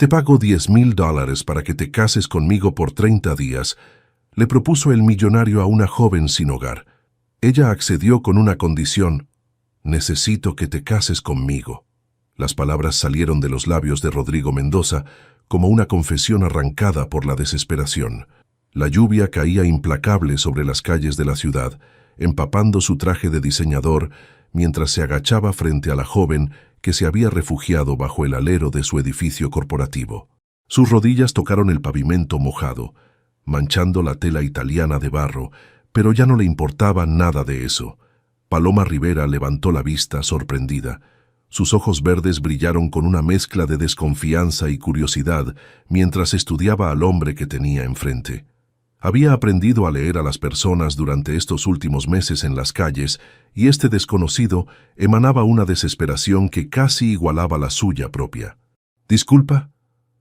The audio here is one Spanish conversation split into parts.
Te pago $10,000 para que te cases conmigo por 30 días, le propuso el millonario a una joven sin hogar. Ella accedió con una condición: necesito que te cases conmigo. Las palabras salieron de los labios de Rodrigo Mendoza como una confesión arrancada por la desesperación. La lluvia caía implacable sobre las calles de la ciudad, empapando su traje de diseñador mientras se agachaba frente a la joven que se había refugiado bajo el alero de su edificio corporativo. Sus rodillas tocaron el pavimento mojado, manchando la tela italiana de barro, pero ya no le importaba nada de eso. Paloma Rivera levantó la vista sorprendida. Sus ojos verdes brillaron con una mezcla de desconfianza y curiosidad mientras estudiaba al hombre que tenía enfrente. Había aprendido a leer a las personas durante estos últimos meses en las calles, y este desconocido emanaba una desesperación que casi igualaba la suya propia. «¿Disculpa?»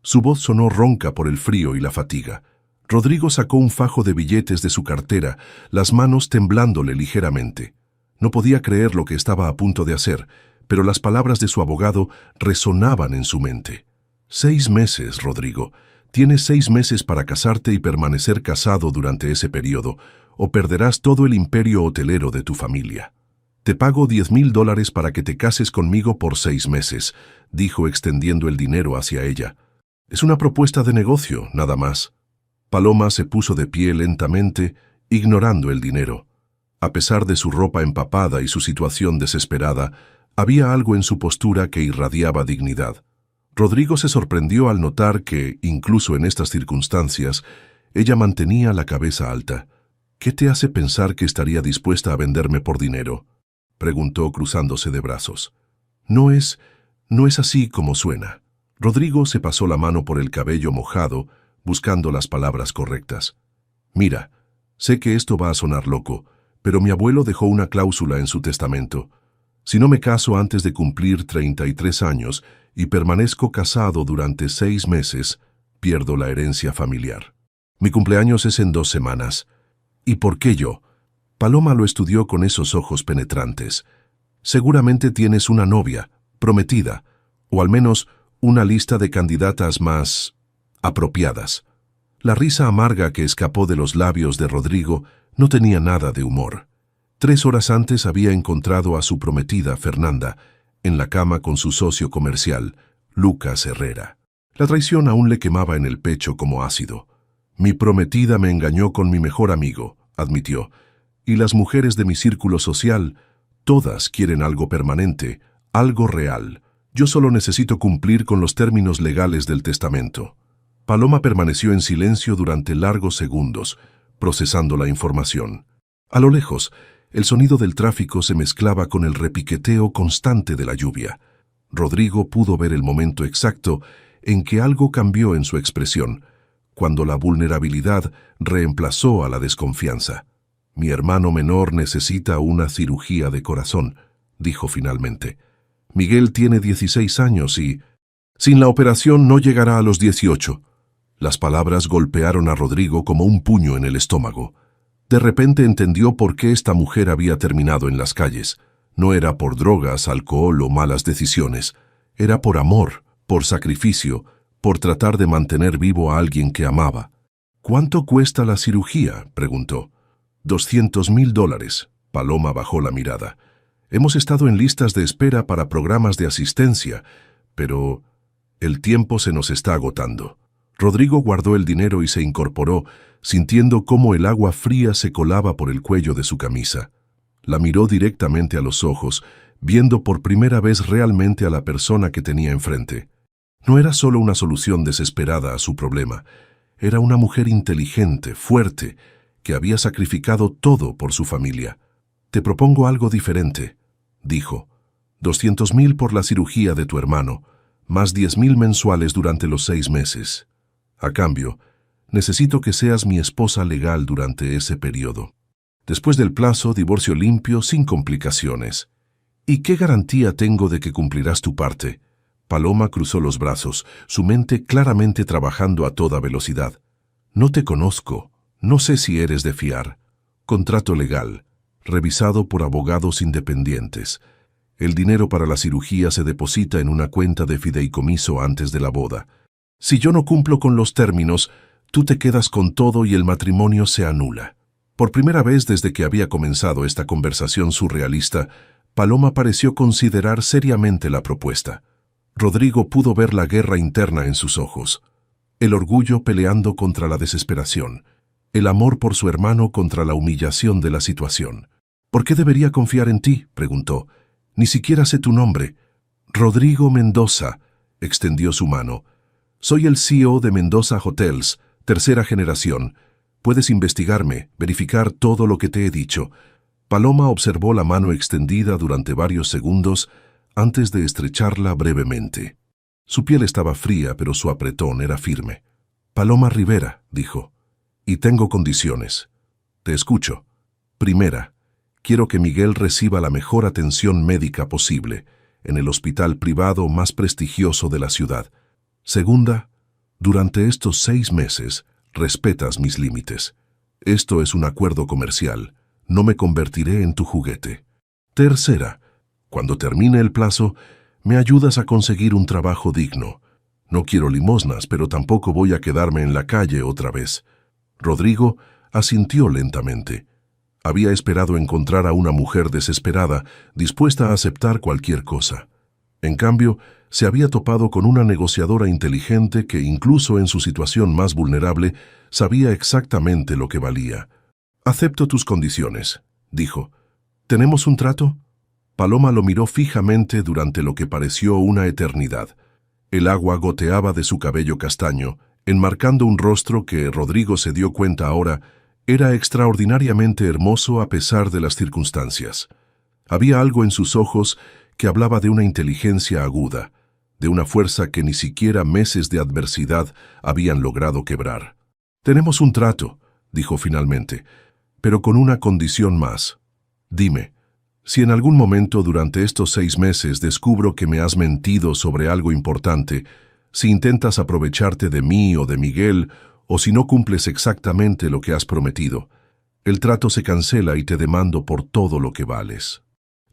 Su voz sonó ronca por el frío y la fatiga. Rodrigo sacó un fajo de billetes de su cartera, las manos temblándole ligeramente. No podía creer lo que estaba a punto de hacer, pero las palabras de su abogado resonaban en su mente. 6 meses, Rodrigo. Tienes 6 meses para casarte y permanecer casado durante ese periodo, o perderás todo el imperio hotelero de tu familia. Te pago $10,000 para que te cases conmigo por 6 meses, dijo extendiendo el dinero hacia ella. Es una propuesta de negocio, nada más. Paloma se puso de pie lentamente, ignorando el dinero. A pesar de su ropa empapada y su situación desesperada, había algo en su postura que irradiaba dignidad. Rodrigo se sorprendió al notar que, incluso en estas circunstancias, ella mantenía la cabeza alta. «¿Qué te hace pensar que estaría dispuesta a venderme por dinero?», preguntó cruzándose de brazos. No es así como suena». Rodrigo se pasó la mano por el cabello mojado, buscando las palabras correctas. «Mira, sé que esto va a sonar loco, pero mi abuelo dejó una cláusula en su testamento. Si no me caso antes de cumplir 33 años y permanezco casado durante 6 meses, pierdo la herencia familiar. Mi cumpleaños es en 2 semanas. ¿Y por qué yo?». Paloma lo estudió con esos ojos penetrantes. «Seguramente tienes una novia, prometida, o al menos una lista de candidatas más apropiadas». La risa amarga que escapó de los labios de Rodrigo no tenía nada de humor. 3 horas antes había encontrado a su prometida, Fernanda, en la cama con su socio comercial, Lucas Herrera. La traición aún le quemaba en el pecho como ácido. «Mi prometida me engañó con mi mejor amigo», admitió, «y las mujeres de mi círculo social, todas quieren algo permanente, algo real. Yo solo necesito cumplir con los términos legales del testamento». Paloma permaneció en silencio durante largos segundos, procesando la información. A lo lejos, el sonido del tráfico se mezclaba con el repiqueteo constante de la lluvia. Rodrigo pudo ver el momento exacto en que algo cambió en su expresión, cuando la vulnerabilidad reemplazó a la desconfianza. «Mi hermano menor necesita una cirugía de corazón», dijo finalmente. «Miguel tiene 16 años y, sin la operación, no llegará a los 18. Las palabras golpearon a Rodrigo como un puño en el estómago. De repente entendió por qué esta mujer había terminado en las calles. No era por drogas, alcohol o malas decisiones. Era por amor, por sacrificio, por tratar de mantener vivo a alguien que amaba. «¿Cuánto cuesta la cirugía?», preguntó. $200,000. Paloma bajó la mirada. «Hemos estado en listas de espera para programas de asistencia, pero el tiempo se nos está agotando». Rodrigo guardó el dinero y se incorporó, sintiendo cómo el agua fría se colaba por el cuello de su camisa. La miró directamente a los ojos, viendo por primera vez realmente a la persona que tenía enfrente. No era solo una solución desesperada a su problema. Era una mujer inteligente, fuerte, que había sacrificado todo por su familia. «Te propongo algo diferente», dijo. $200,000 por la cirugía de tu hermano, más $10,000 mensuales durante los 6 meses. A cambio, necesito que seas mi esposa legal durante ese periodo. Después del plazo, divorcio limpio, sin complicaciones. ¿Y qué garantía tengo de que cumplirás tu parte?». Paloma cruzó los brazos, su mente claramente trabajando a toda velocidad. «No te conozco. No sé si eres de fiar. Contrato legal, revisado por abogados independientes. El dinero para la cirugía se deposita en una cuenta de fideicomiso antes de la boda. Si yo no cumplo con los términos, tú te quedas con todo y el matrimonio se anula. Por primera vez desde que había comenzado esta conversación surrealista, Paloma pareció considerar seriamente la propuesta. Rodrigo pudo ver la guerra interna en sus ojos, el orgullo peleando contra la desesperación, el amor por su hermano contra la humillación de la situación. «¿Por qué debería confiar en ti?», preguntó. «Ni siquiera sé tu nombre». «Rodrigo Mendoza», extendió su mano. «Soy el CEO de Mendoza Hotels, tercera generación. Puedes investigarme, verificar todo lo que te he dicho». Paloma observó la mano extendida durante varios segundos antes de estrecharla brevemente. Su piel estaba fría, pero su apretón era firme. «Paloma Rivera», dijo, «y tengo condiciones. Te escucho. Primera, quiero que Miguel reciba la mejor atención médica posible, en el hospital privado más prestigioso de la ciudad. Segunda, durante estos 6 meses, respetas mis límites. Esto es un acuerdo comercial. No me convertiré en tu juguete. Tercera, cuando termine el plazo, me ayudas a conseguir un trabajo digno. No quiero limosnas, pero tampoco voy a quedarme en la calle otra vez». Rodrigo asintió lentamente. Había esperado encontrar a una mujer desesperada, dispuesta a aceptar cualquier cosa. En cambio, se había topado con una negociadora inteligente que, incluso en su situación más vulnerable, sabía exactamente lo que valía. «Acepto tus condiciones», dijo. «¿Tenemos un trato?» Paloma lo miró fijamente durante lo que pareció una eternidad. El agua goteaba de su cabello castaño, enmarcando un rostro que, Rodrigo se dio cuenta ahora, era extraordinariamente hermoso a pesar de las circunstancias. Había algo en sus ojos que hablaba de una inteligencia aguda, de una fuerza que ni siquiera meses de adversidad habían logrado quebrar. «Tenemos un trato», dijo finalmente, «pero con una condición más. Dime, si en algún momento durante estos 6 meses descubro que me has mentido sobre algo importante, si intentas aprovecharte de mí o de Miguel, o si no cumples exactamente lo que has prometido, el trato se cancela y te demando por todo lo que vales».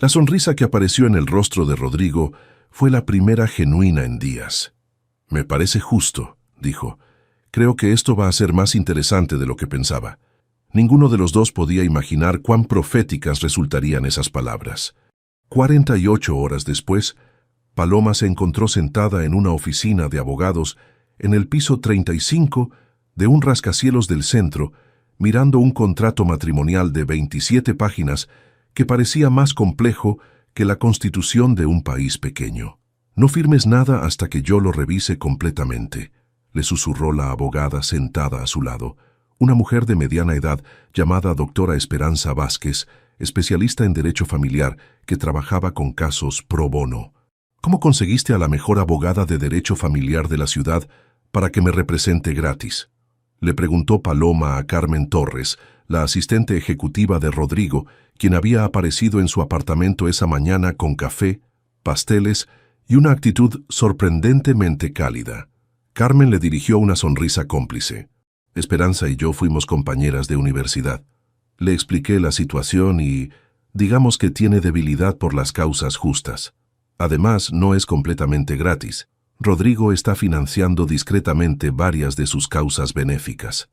La sonrisa que apareció en el rostro de Rodrigo fue la primera genuina en días. «Me parece justo», dijo. «Creo que esto va a ser más interesante de lo que pensaba». Ninguno de los dos podía imaginar cuán proféticas resultarían esas palabras. 48 horas después, Paloma se encontró sentada en una oficina de abogados en el piso 35 de un rascacielos del centro, mirando un contrato matrimonial de 27 páginas que parecía más complejo que la constitución de un país pequeño. «No firmes nada hasta que yo lo revise completamente», le susurró la abogada sentada a su lado, una mujer de mediana edad llamada doctora Esperanza Vázquez, especialista en derecho familiar que trabajaba con casos pro bono. «¿Cómo conseguiste a la mejor abogada de derecho familiar de la ciudad para que me represente gratis?», le preguntó Paloma a Carmen Torres, la asistente ejecutiva de Rodrigo, quien había aparecido en su apartamento esa mañana con café, pasteles y una actitud sorprendentemente cálida. Carmen le dirigió una sonrisa cómplice. «Esperanza y yo fuimos compañeras de universidad. Le expliqué la situación y, digamos que tiene debilidad por las causas justas. Además, no es completamente gratis. Rodrigo está financiando discretamente varias de sus causas benéficas».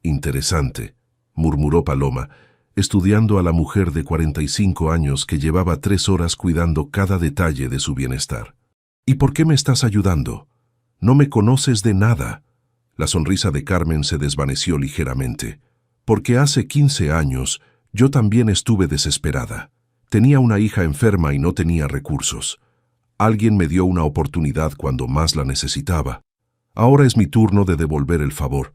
«Interesante», murmuró Paloma, estudiando a la mujer de 45 años que llevaba 3 horas cuidando cada detalle de su bienestar. «¿Y por qué me estás ayudando? No me conoces de nada». La sonrisa de Carmen se desvaneció ligeramente. «Porque hace 15 años yo también estuve desesperada. Tenía una hija enferma y no tenía recursos. Alguien me dio una oportunidad cuando más la necesitaba. Ahora es mi turno de devolver el favor».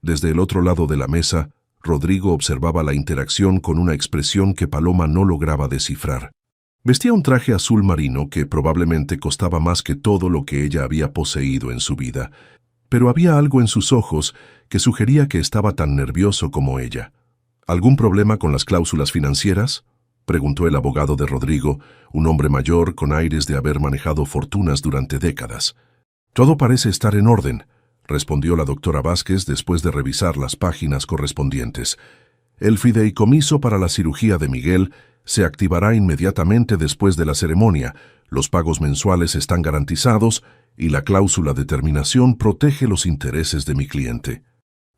Desde el otro lado de la mesa, Rodrigo observaba la interacción con una expresión que Paloma no lograba descifrar. Vestía un traje azul marino que probablemente costaba más que todo lo que ella había poseído en su vida, pero había algo en sus ojos que sugería que estaba tan nervioso como ella. «¿Algún problema con las cláusulas financieras?», preguntó el abogado de Rodrigo, un hombre mayor con aires de haber manejado fortunas durante décadas. «Todo parece estar en orden», respondió la doctora Vázquez después de revisar las páginas correspondientes. «El fideicomiso para la cirugía de Miguel Se activará inmediatamente después de la ceremonia. Los pagos mensuales están garantizados y la cláusula de terminación protege los intereses de mi cliente.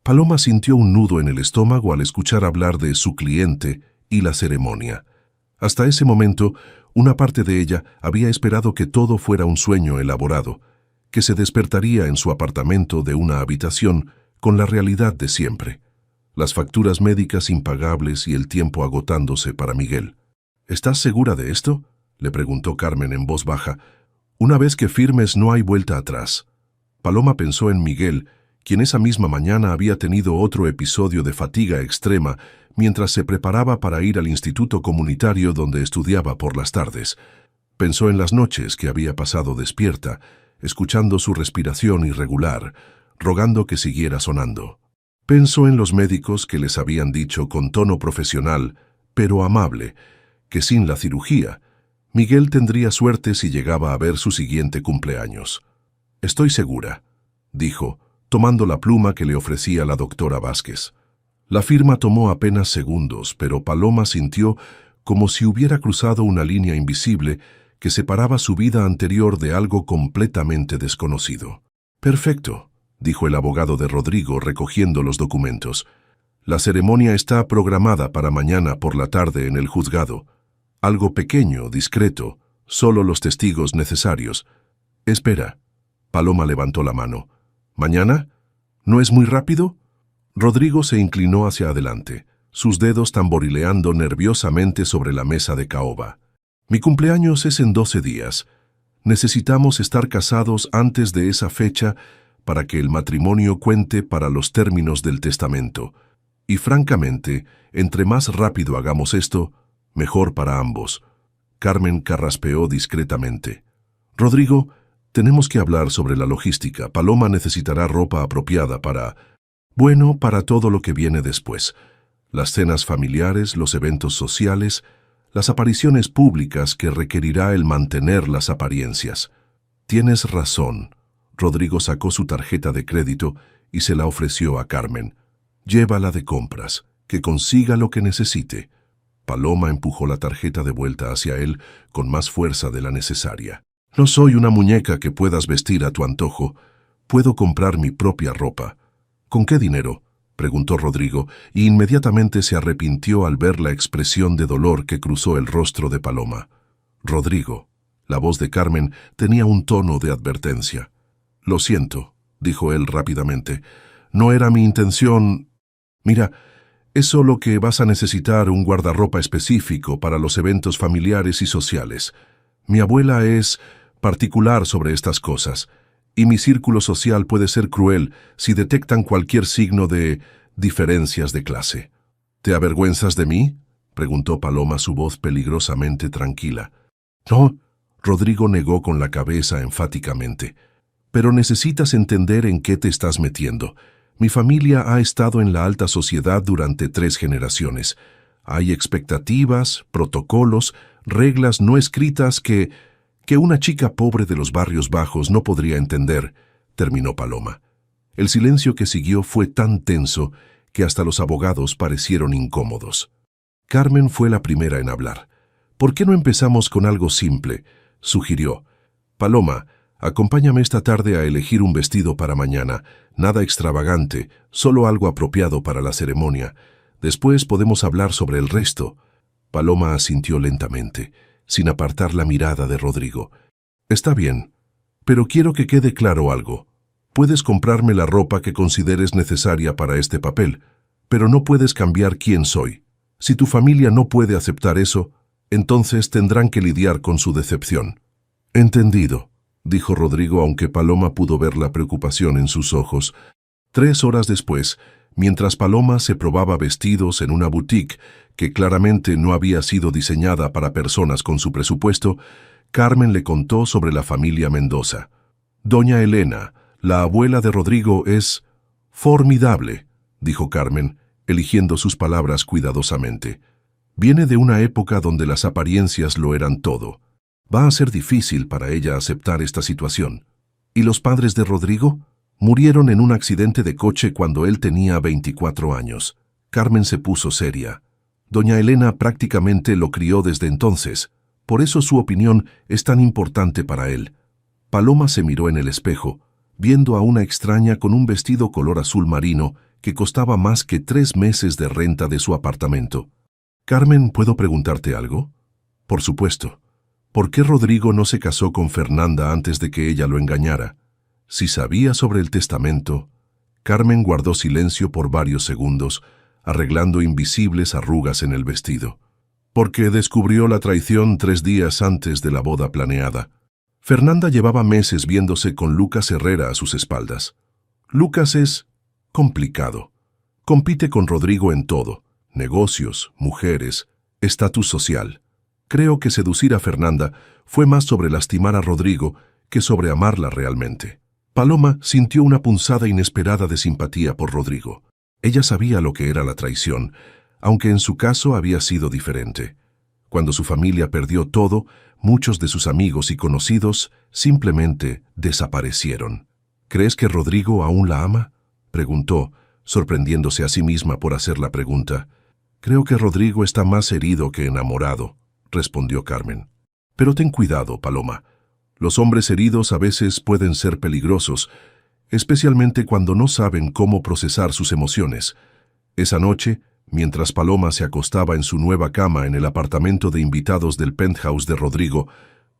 Paloma sintió un nudo en el estómago al escuchar hablar de su cliente y la ceremonia. Hasta ese momento, una parte de ella había esperado que todo fuera un sueño elaborado, que se despertaría en su apartamento de una habitación con la realidad de siempre. Las facturas médicas impagables y el tiempo agotándose para Miguel. ¿Estás segura de esto?, le preguntó Carmen en voz baja. Una vez que firmes no hay vuelta atrás. Paloma pensó en Miguel, quien esa misma mañana había tenido otro episodio de fatiga extrema mientras se preparaba para ir al instituto comunitario donde estudiaba por las tardes. Pensó en las noches que había pasado despierta, escuchando su respiración irregular, rogando que siguiera sonando. Pensó en los médicos que les habían dicho con tono profesional, pero amable, que sin la cirugía, Miguel tendría suerte si llegaba a ver su siguiente cumpleaños. «Estoy segura», dijo, tomando la pluma que le ofrecía la doctora Vázquez. La firma tomó apenas segundos, pero Paloma sintió como si hubiera cruzado una línea invisible que separaba su vida anterior de algo completamente desconocido. «Perfecto», dijo el abogado de Rodrigo recogiendo los documentos. «La ceremonia está programada para mañana por la tarde en el juzgado. Algo pequeño, discreto, solo los testigos necesarios». «Espera». Paloma levantó la mano. «¿Mañana? ¿No es muy rápido?» Rodrigo se inclinó hacia adelante, sus dedos tamborileando nerviosamente sobre la mesa de caoba. «Mi cumpleaños es en 12 días. Necesitamos estar casados antes de esa fecha para que el matrimonio cuente para los términos del testamento. Y francamente, entre más rápido hagamos esto, mejor para ambos». Carmen carraspeó discretamente. «Rodrigo, tenemos que hablar sobre la logística. Paloma necesitará ropa apropiada para todo lo que viene después. Las cenas familiares, los eventos sociales, las apariciones públicas que requerirá el mantener las apariencias». «Tienes razón». Rodrigo sacó su tarjeta de crédito y se la ofreció a Carmen. «Llévala de compras, que consiga lo que necesite». Paloma empujó la tarjeta de vuelta hacia él con más fuerza de la necesaria. «No soy una muñeca que puedas vestir a tu antojo. Puedo comprar mi propia ropa». «¿Con qué dinero?», preguntó Rodrigo, y inmediatamente se arrepintió al ver la expresión de dolor que cruzó el rostro de Paloma. «Rodrigo». La voz de Carmen tenía un tono de advertencia. «Lo siento», dijo él rápidamente. «No era mi intención. Mira, es solo que vas a necesitar un guardarropa específico para los eventos familiares y sociales. Mi abuela es particular sobre estas cosas, y mi círculo social puede ser cruel si detectan cualquier signo de diferencias de clase». «¿Te avergüenzas de mí?», preguntó Paloma, su voz peligrosamente tranquila. «No», Rodrigo negó con la cabeza enfáticamente. «Pero necesitas entender en qué te estás metiendo. Mi familia ha estado en la alta sociedad durante 3 generaciones. Hay expectativas, protocolos, reglas no escritas que una chica pobre de los barrios bajos no podría entender», terminó Paloma. El silencio que siguió fue tan tenso que hasta los abogados parecieron incómodos. Carmen fue la primera en hablar. «¿Por qué no empezamos con algo simple?», sugirió. «Paloma, acompáñame esta tarde a elegir un vestido para mañana. Nada extravagante, solo algo apropiado para la ceremonia. Después podemos hablar sobre el resto». Paloma asintió lentamente, sin apartar la mirada de Rodrigo. «Está bien, pero quiero que quede claro algo. Puedes comprarme la ropa que consideres necesaria para este papel, pero no puedes cambiar quién soy. Si tu familia no puede aceptar eso, entonces tendrán que lidiar con su decepción». «Entendido», dijo Rodrigo, aunque Paloma pudo ver la preocupación en sus ojos. 3 horas después, mientras Paloma se probaba vestidos en una boutique que claramente no había sido diseñada para personas con su presupuesto, Carmen le contó sobre la familia Mendoza. «Doña Elena, la abuela de Rodrigo, es formidable», dijo Carmen, eligiendo sus palabras cuidadosamente. «Viene de una época donde las apariencias lo eran todo. Va a ser difícil para ella aceptar esta situación». «¿Y los padres de Rodrigo?» «Murieron en un accidente de coche cuando él tenía 24 años. Carmen se puso seria. Doña Elena prácticamente lo crió desde entonces, por eso su opinión es tan importante para él. Paloma se miró en el espejo, viendo a una extraña con un vestido color azul marino que costaba más que 3 meses de renta de su apartamento. «Carmen, ¿puedo preguntarte algo?» «Por supuesto. ¿Por qué Rodrigo no se casó con Fernanda antes de que ella lo engañara? Si sabía sobre el testamento...» Carmen guardó silencio por varios segundos, arreglando invisibles arrugas en el vestido. «Porque descubrió la traición 3 días antes de la boda planeada. Fernanda llevaba meses viéndose con Lucas Herrera a sus espaldas. Lucas es complicado. Compite con Rodrigo en todo: negocios, mujeres, estatus social. Creo que seducir a Fernanda fue más sobre lastimar a Rodrigo que sobre amarla realmente». Paloma sintió una punzada inesperada de simpatía por Rodrigo. Ella sabía lo que era la traición, aunque en su caso había sido diferente. Cuando su familia perdió todo, muchos de sus amigos y conocidos simplemente desaparecieron. «¿Crees que Rodrigo aún la ama?», preguntó, sorprendiéndose a sí misma por hacer la pregunta. «Creo que Rodrigo está más herido que enamorado», respondió Carmen. «Pero ten cuidado, Paloma. Los hombres heridos a veces pueden ser peligrosos, especialmente cuando no saben cómo procesar sus emociones». Esa noche, mientras Paloma se acostaba en su nueva cama en el apartamento de invitados del penthouse de Rodrigo,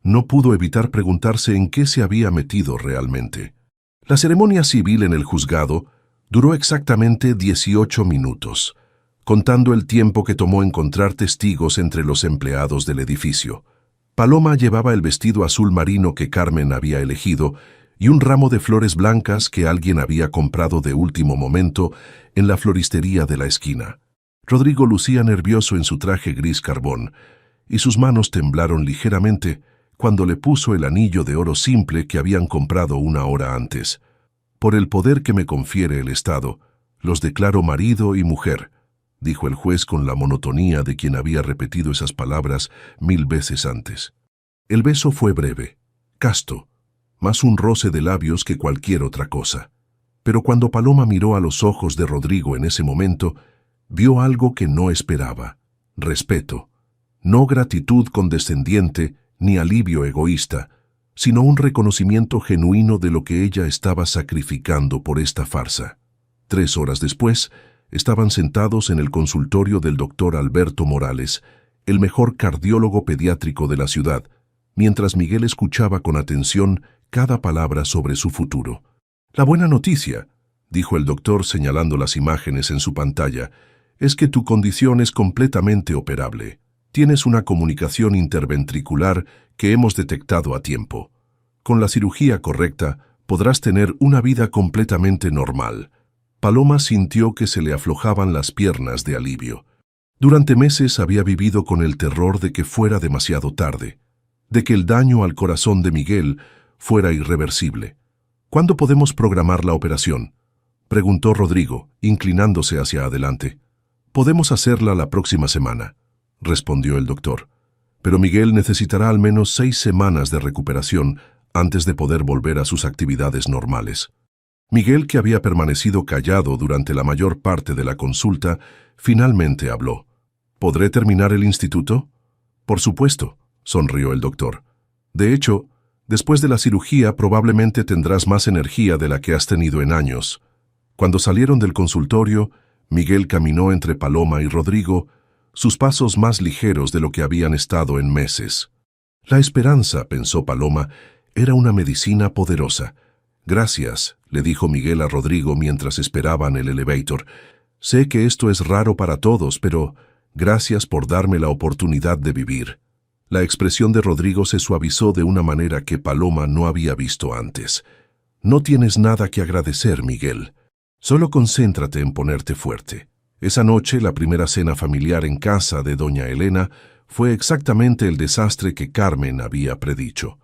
no pudo evitar preguntarse en qué se había metido realmente. La ceremonia civil en el juzgado duró exactamente 18 minutos, contando el tiempo que tomó encontrar testigos entre los empleados del edificio. Paloma llevaba el vestido azul marino que Carmen había elegido y un ramo de flores blancas que alguien había comprado de último momento en la floristería de la esquina. Rodrigo lucía nervioso en su traje gris carbón, y sus manos temblaron ligeramente cuando le puso el anillo de oro simple que habían comprado 1 hora antes. «Por el poder que me confiere el Estado, los declaro marido y mujer», dijo el juez con la monotonía de quien había repetido esas palabras 1000 veces antes. El beso fue breve, casto, más un roce de labios que cualquier otra cosa. Pero cuando Paloma miró a los ojos de Rodrigo en ese momento, vio algo que no esperaba: respeto. No gratitud condescendiente ni alivio egoísta, sino un reconocimiento genuino de lo que ella estaba sacrificando por esta farsa. 3 horas después, estaban sentados en el consultorio del doctor Alberto Morales, el mejor cardiólogo pediátrico de la ciudad, mientras Miguel escuchaba con atención cada palabra sobre su futuro. «La buena noticia», dijo el doctor señalando las imágenes en su pantalla, «es que tu condición es completamente operable. Tienes una comunicación interventricular que hemos detectado a tiempo. Con la cirugía correcta, podrás tener una vida completamente normal». Paloma sintió que se le aflojaban las piernas de alivio. Durante meses había vivido con el terror de que fuera demasiado tarde, de que el daño al corazón de Miguel fuera irreversible. «¿Cuándo podemos programar la operación?», preguntó Rodrigo, inclinándose hacia adelante. «Podemos hacerla la próxima semana», respondió el doctor. «Pero Miguel necesitará al menos 6 semanas de recuperación antes de poder volver a sus actividades normales». Miguel, que había permanecido callado durante la mayor parte de la consulta, finalmente habló. «¿Podré terminar el instituto?». «Por supuesto», sonrió el doctor. «De hecho, después de la cirugía probablemente tendrás más energía de la que has tenido en años». Cuando salieron del consultorio, Miguel caminó entre Paloma y Rodrigo, sus pasos más ligeros de lo que habían estado en meses. La esperanza, pensó Paloma, era una medicina poderosa. «Gracias», le dijo Miguel a Rodrigo mientras esperaban el elevator. «Sé que esto es raro para todos, pero gracias por darme la oportunidad de vivir». La expresión de Rodrigo se suavizó de una manera que Paloma no había visto antes. «No tienes nada que agradecer, Miguel. Solo concéntrate en ponerte fuerte». Esa noche, la primera cena familiar en casa de doña Elena fue exactamente el desastre que Carmen había predicho.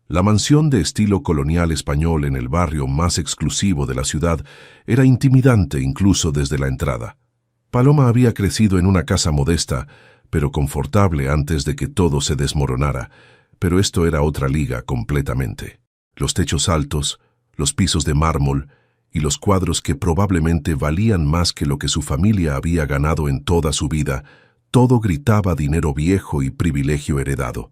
La mansión de estilo colonial español en el barrio más exclusivo de la ciudad era intimidante incluso desde la entrada. Paloma había crecido en una casa modesta, pero confortable antes de que todo se desmoronara, pero esto era otra liga completamente. Los techos altos, los pisos de mármol y los cuadros que probablemente valían más que lo que su familia había ganado en toda su vida, Todo gritaba dinero viejo y privilegio heredado.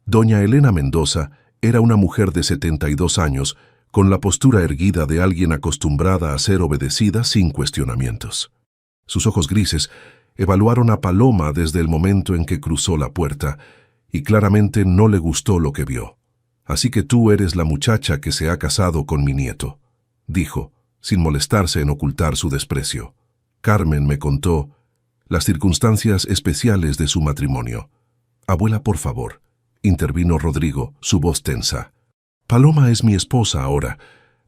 Doña Elena Mendoza era una mujer de 72 años, con la postura erguida de alguien acostumbrada a ser obedecida sin cuestionamientos. Sus ojos grises evaluaron a Paloma desde el momento en que cruzó la puerta, y claramente no le gustó lo que vio. «Así que tú eres la muchacha que se ha casado con mi nieto», dijo, sin molestarse en ocultar su desprecio. «Carmen me contó las circunstancias especiales de su matrimonio». «Abuela, por favor», intervino Rodrigo, su voz tensa. «Paloma es mi esposa ahora.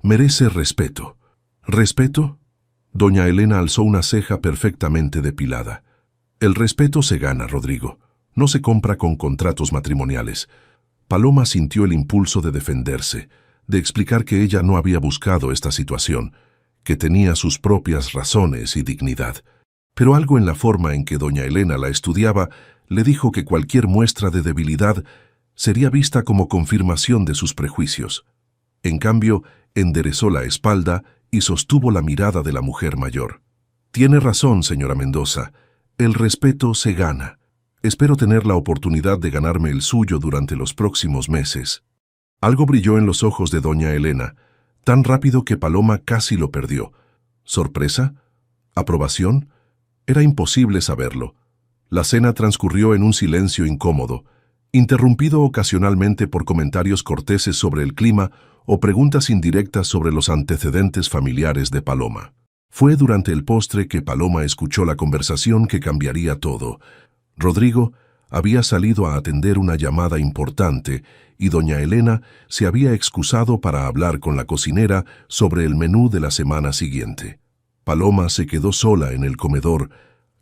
Merece respeto». «¿Respeto?». Doña Elena alzó una ceja perfectamente depilada. «El respeto se gana, Rodrigo. No se compra con contratos matrimoniales». Paloma sintió el impulso de defenderse, de explicar que ella no había buscado esta situación, que tenía sus propias razones y dignidad. Pero algo en la forma en que doña Elena la estudiaba le dijo que cualquier muestra de debilidad sería vista como confirmación de sus prejuicios. En cambio, enderezó la espalda y sostuvo la mirada de la mujer mayor. «Tiene razón, señora Mendoza. El respeto se gana. Espero tener la oportunidad de ganarme el suyo durante los próximos meses». Algo brilló en los ojos de doña Elena, tan rápido que Paloma casi lo perdió. ¿Sorpresa? ¿Aprobación? Era imposible saberlo. La cena transcurrió en un silencio incómodo, interrumpido ocasionalmente por comentarios corteses sobre el clima o preguntas indirectas sobre los antecedentes familiares de Paloma. Fue durante el postre que Paloma escuchó la conversación que cambiaría todo. Rodrigo había salido a atender una llamada importante y doña Elena se había excusado para hablar con la cocinera sobre el menú de la semana siguiente. Paloma se quedó sola en el comedor,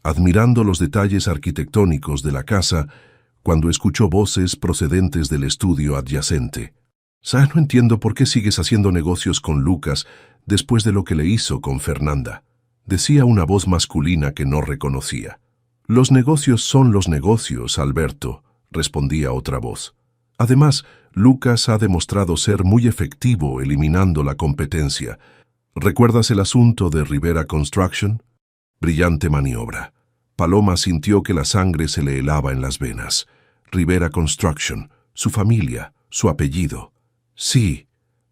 admirando los detalles arquitectónicos de la casa, cuando escuchó voces procedentes del estudio adyacente. «No entiendo por qué sigues haciendo negocios con Lucas después de lo que le hizo con Fernanda», decía una voz masculina que no reconocía. «Los negocios son los negocios, Alberto», respondía otra voz. «Además, Lucas ha demostrado ser muy efectivo eliminando la competencia. ¿Recuerdas el asunto de Rivera Construction?». Brillante maniobra. Paloma sintió que la sangre se le helaba en las venas. Rivera Construction, su familia, su apellido. Sí,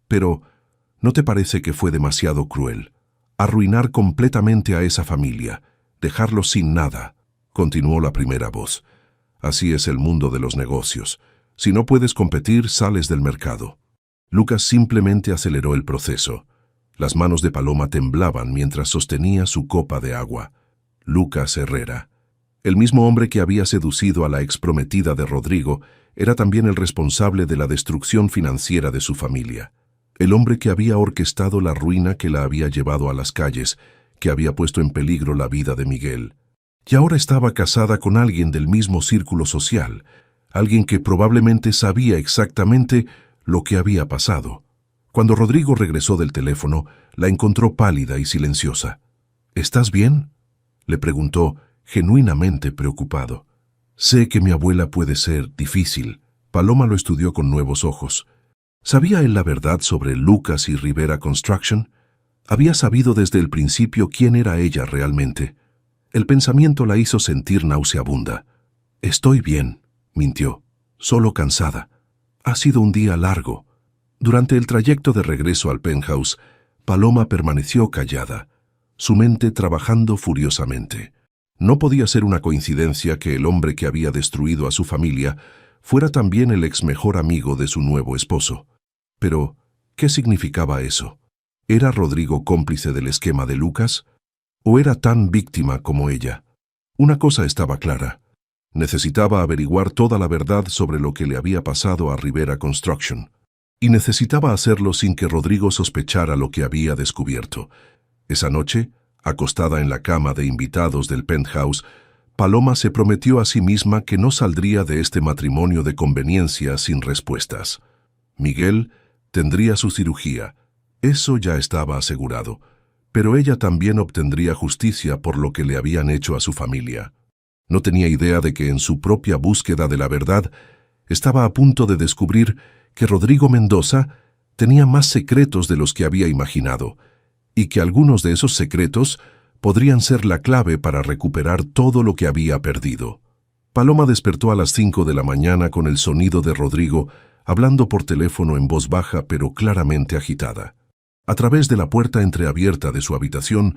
pero ¿no te parece que fue demasiado cruel? Arruinar completamente a esa familia, dejarlos sin nada, continuó la primera voz. Así es el mundo de los negocios. Si no puedes competir, sales del mercado. Lucas simplemente aceleró el proceso. Las manos de Paloma temblaban mientras sostenía su copa de agua. Lucas Herrera. El mismo hombre que había seducido a la exprometida de Rodrigo era también el responsable de la destrucción financiera de su familia. El hombre que había orquestado la ruina que la había llevado a las calles, que había puesto en peligro la vida de Miguel. Y ahora estaba casada con alguien del mismo círculo social, alguien que probablemente sabía exactamente lo que había pasado. Cuando Rodrigo regresó del teléfono, la encontró pálida y silenciosa. «¿Estás bien?», le preguntó, genuinamente preocupado. «Sé que mi abuela puede ser difícil». Paloma lo estudió con nuevos ojos. ¿Sabía él la verdad sobre Lucas y Rivera Construction? Había sabido desde el principio quién era ella realmente. El pensamiento la hizo sentir nauseabunda. «Estoy bien», mintió, «solo cansada. Ha sido un día largo». Durante el trayecto de regreso al penthouse, Paloma permaneció callada, su mente trabajando furiosamente. No podía ser una coincidencia que el hombre que había destruido a su familia fuera también el ex mejor amigo de su nuevo esposo. Pero, ¿qué significaba eso? ¿Era Rodrigo cómplice del esquema de Lucas? ¿O era tan víctima como ella? Una cosa estaba clara. Necesitaba averiguar toda la verdad sobre lo que le había pasado a Rivera Construction. Y necesitaba hacerlo sin que Rodrigo sospechara lo que había descubierto. Esa noche, acostada en la cama de invitados del penthouse, Paloma se prometió a sí misma que no saldría de este matrimonio de conveniencia sin respuestas. Miguel tendría su cirugía, eso ya estaba asegurado, pero ella también obtendría justicia por lo que le habían hecho a su familia. No tenía idea de que en su propia búsqueda de la verdad estaba a punto de descubrir que Rodrigo Mendoza tenía más secretos de los que había imaginado, y que algunos de esos secretos Podrían ser la clave para recuperar todo lo que había perdido. Paloma despertó a las 5 de la mañana con el sonido de Rodrigo hablando por teléfono en voz baja pero claramente agitada. A través de la puerta entreabierta de su habitación,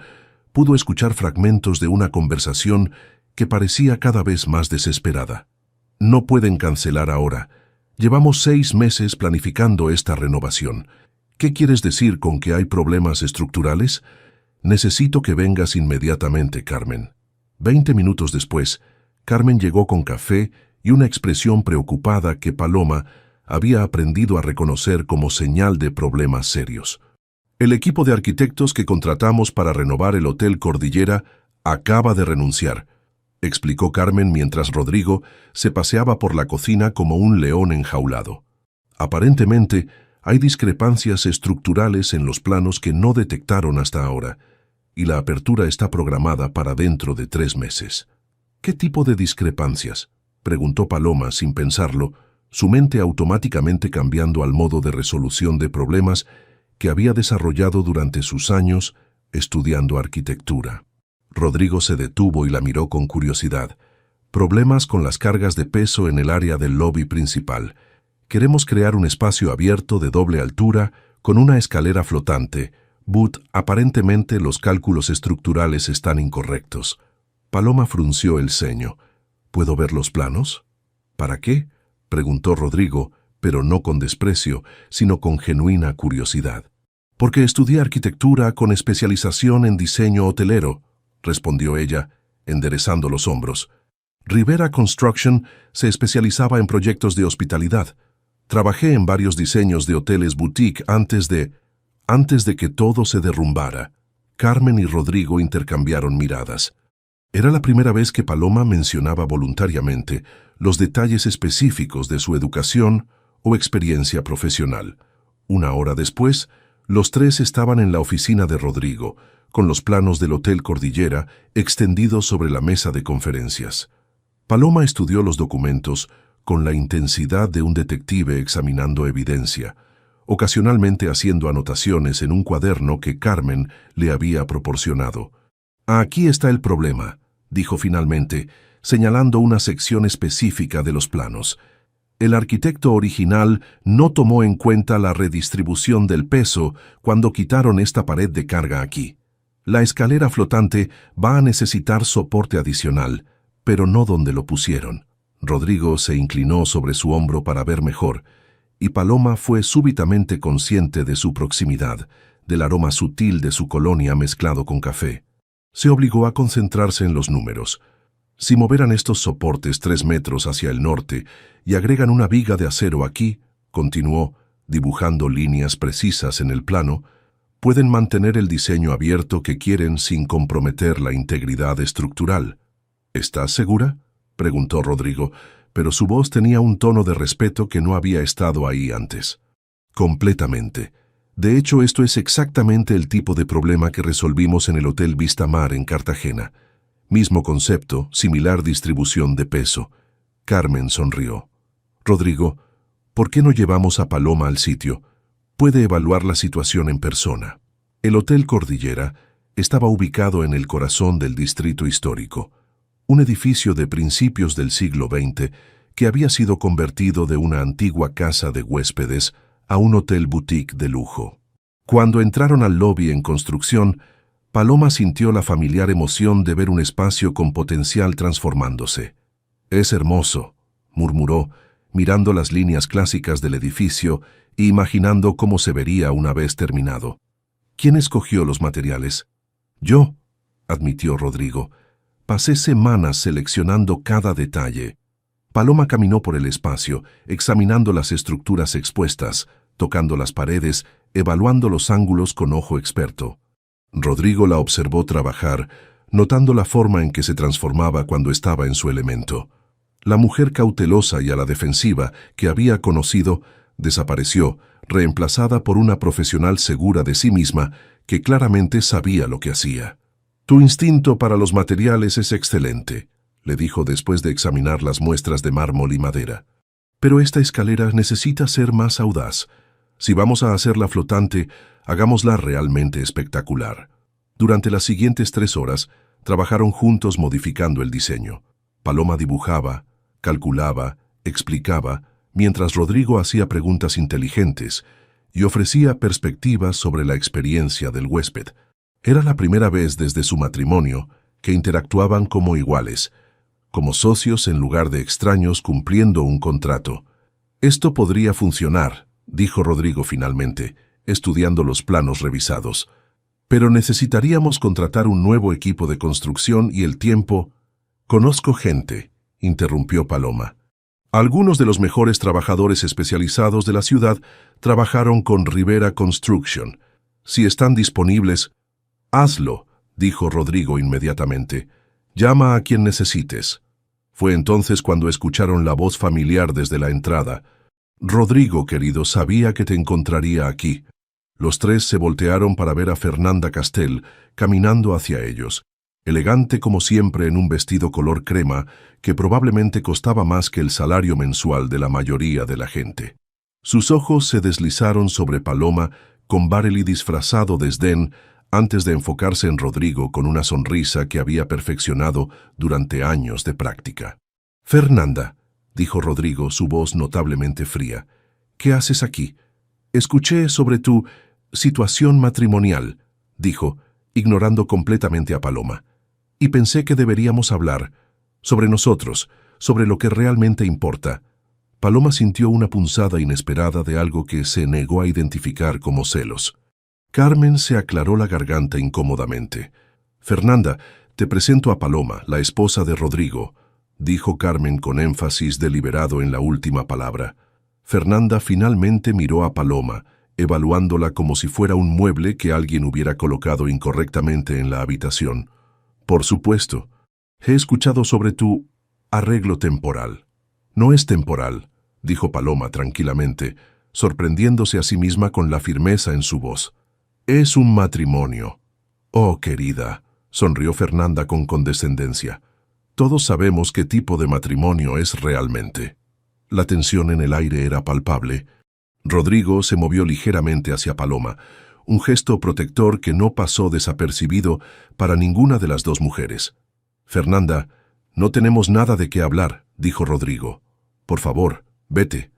pudo escuchar fragmentos de una conversación que parecía cada vez más desesperada. No pueden cancelar ahora. Llevamos 6 meses planificando esta renovación. ¿Qué quieres decir con que hay problemas estructurales? Necesito que vengas inmediatamente, Carmen. 20 minutos después, Carmen llegó con café y una expresión preocupada que Paloma había aprendido a reconocer como señal de problemas serios. El equipo de arquitectos que contratamos para renovar el Hotel Cordillera acaba de renunciar, explicó Carmen mientras Rodrigo se paseaba por la cocina como un león enjaulado. Aparentemente, hay discrepancias estructurales en los planos que no detectaron hasta ahora, y la apertura está programada para dentro de 3 meses. ¿Qué tipo de discrepancias?, preguntó Paloma sin pensarlo, su mente automáticamente cambiando al modo de resolución de problemas que había desarrollado durante sus años estudiando arquitectura. Rodrigo se detuvo y la miró con curiosidad. Problemas con las cargas de peso en el área del lobby principal. Queremos crear un espacio abierto de doble altura con una escalera flotante. But, aparentemente los cálculos estructurales están incorrectos. Paloma frunció el ceño. ¿Puedo ver los planos? ¿Para qué?, preguntó Rodrigo, pero no con desprecio, sino con genuina curiosidad. Porque estudié arquitectura con especialización en diseño hotelero, respondió ella, enderezando los hombros. Rivera Construction se especializaba en proyectos de hospitalidad. Trabajé en varios diseños de hoteles boutique antes de que todo se derrumbara. Carmen y Rodrigo intercambiaron miradas. Era la primera vez que Paloma mencionaba voluntariamente los detalles específicos de su educación o experiencia profesional. Una hora después, los tres estaban en la oficina de Rodrigo, con los planos del Hotel Cordillera extendidos sobre la mesa de conferencias. Paloma estudió los documentos con la intensidad de un detective examinando evidencia, ocasionalmente haciendo anotaciones en un cuaderno que Carmen le había proporcionado. «Aquí está el problema», dijo finalmente, señalando una sección específica de los planos. El arquitecto original no tomó en cuenta la redistribución del peso cuando quitaron esta pared de carga aquí. La escalera flotante va a necesitar soporte adicional, pero no donde lo pusieron. Rodrigo se inclinó sobre su hombro para ver mejor, y Paloma fue súbitamente consciente de su proximidad, del aroma sutil de su colonia mezclado con café. Se obligó a concentrarse en los números. Si moveran estos soportes 3 metros hacia el norte y agregan una viga de acero aquí, continuó, dibujando líneas precisas en el plano, pueden mantener el diseño abierto que quieren sin comprometer la integridad estructural. ¿Estás segura?, preguntó Rodrigo, pero su voz tenía un tono de respeto que no había estado ahí antes. Completamente. De hecho, esto es exactamente el tipo de problema que resolvimos en el Hotel Vista Mar en Cartagena. Mismo concepto, similar distribución de peso. Carmen sonrió. Rodrigo, ¿por qué no llevamos a Paloma al sitio? Puede evaluar la situación en persona. El Hotel Cordillera estaba ubicado en el corazón del distrito histórico, un edificio de principios del siglo XX que había sido convertido de una antigua casa de huéspedes a un hotel boutique de lujo. Cuando entraron al lobby en construcción, Paloma sintió la familiar emoción de ver un espacio con potencial transformándose. «Es hermoso», murmuró, mirando las líneas clásicas del edificio e imaginando cómo se vería una vez terminado. «¿Quién escogió los materiales?» «Yo», admitió Rodrigo. «Pasé semanas seleccionando cada detalle». Paloma caminó por el espacio, examinando las estructuras expuestas, tocando las paredes, evaluando los ángulos con ojo experto. Rodrigo la observó trabajar, notando la forma en que se transformaba cuando estaba en su elemento. La mujer cautelosa y a la defensiva que había conocido desapareció, reemplazada por una profesional segura de sí misma que claramente sabía lo que hacía. «Tu instinto para los materiales es excelente», le dijo después de examinar las muestras de mármol y madera. «Pero esta escalera necesita ser más audaz. Si vamos a hacerla flotante, hagámosla realmente espectacular». Durante las siguientes 3 horas, trabajaron juntos modificando el diseño. Paloma dibujaba, calculaba, explicaba, mientras Rodrigo hacía preguntas inteligentes y ofrecía perspectivas sobre la experiencia del huésped. Era la primera vez desde su matrimonio que interactuaban como iguales, como socios en lugar de extraños cumpliendo un contrato. Esto podría funcionar, dijo Rodrigo finalmente, estudiando los planos revisados. Pero necesitaríamos contratar un nuevo equipo de construcción y el tiempo... Conozco gente, interrumpió Paloma. Algunos de los mejores trabajadores especializados de la ciudad trabajaron con Rivera Construction. Si están disponibles, hazlo, dijo Rodrigo inmediatamente. Llama a quien necesites. Fue entonces cuando escucharon la voz familiar desde la entrada. Rodrigo, querido, sabía que te encontraría aquí. Los 3 se voltearon para ver a Fernanda Castell caminando hacia ellos, elegante como siempre en un vestido color crema que probablemente costaba más que el salario mensual de la mayoría de la gente. Sus ojos se deslizaron sobre Paloma con Barely disfrazado desdén antes de enfocarse en Rodrigo con una sonrisa que había perfeccionado durante años de práctica. «Fernanda», dijo Rodrigo, su voz notablemente fría, «¿qué haces aquí? Escuché sobre tu situación matrimonial», dijo, ignorando completamente a Paloma, «y pensé que deberíamos hablar sobre nosotros, sobre lo que realmente importa». Paloma sintió una punzada inesperada de algo que se negó a identificar como celos. Carmen se aclaró la garganta incómodamente. «Fernanda, te presento a Paloma, la esposa de Rodrigo», dijo Carmen con énfasis deliberado en la última palabra. Fernanda finalmente miró a Paloma, evaluándola como si fuera un mueble que alguien hubiera colocado incorrectamente en la habitación. «Por supuesto. He escuchado sobre tu arreglo temporal». «No es temporal», dijo Paloma tranquilamente, sorprendiéndose a sí misma con la firmeza en su voz. «Es un matrimonio». «Oh, querida», sonrió Fernanda con condescendencia. «Todos sabemos qué tipo de matrimonio es realmente». La tensión en el aire era palpable. Rodrigo se movió ligeramente hacia Paloma, un gesto protector que no pasó desapercibido para ninguna de las 2 mujeres. «Fernanda, no tenemos nada de qué hablar», dijo Rodrigo. «Por favor, vete».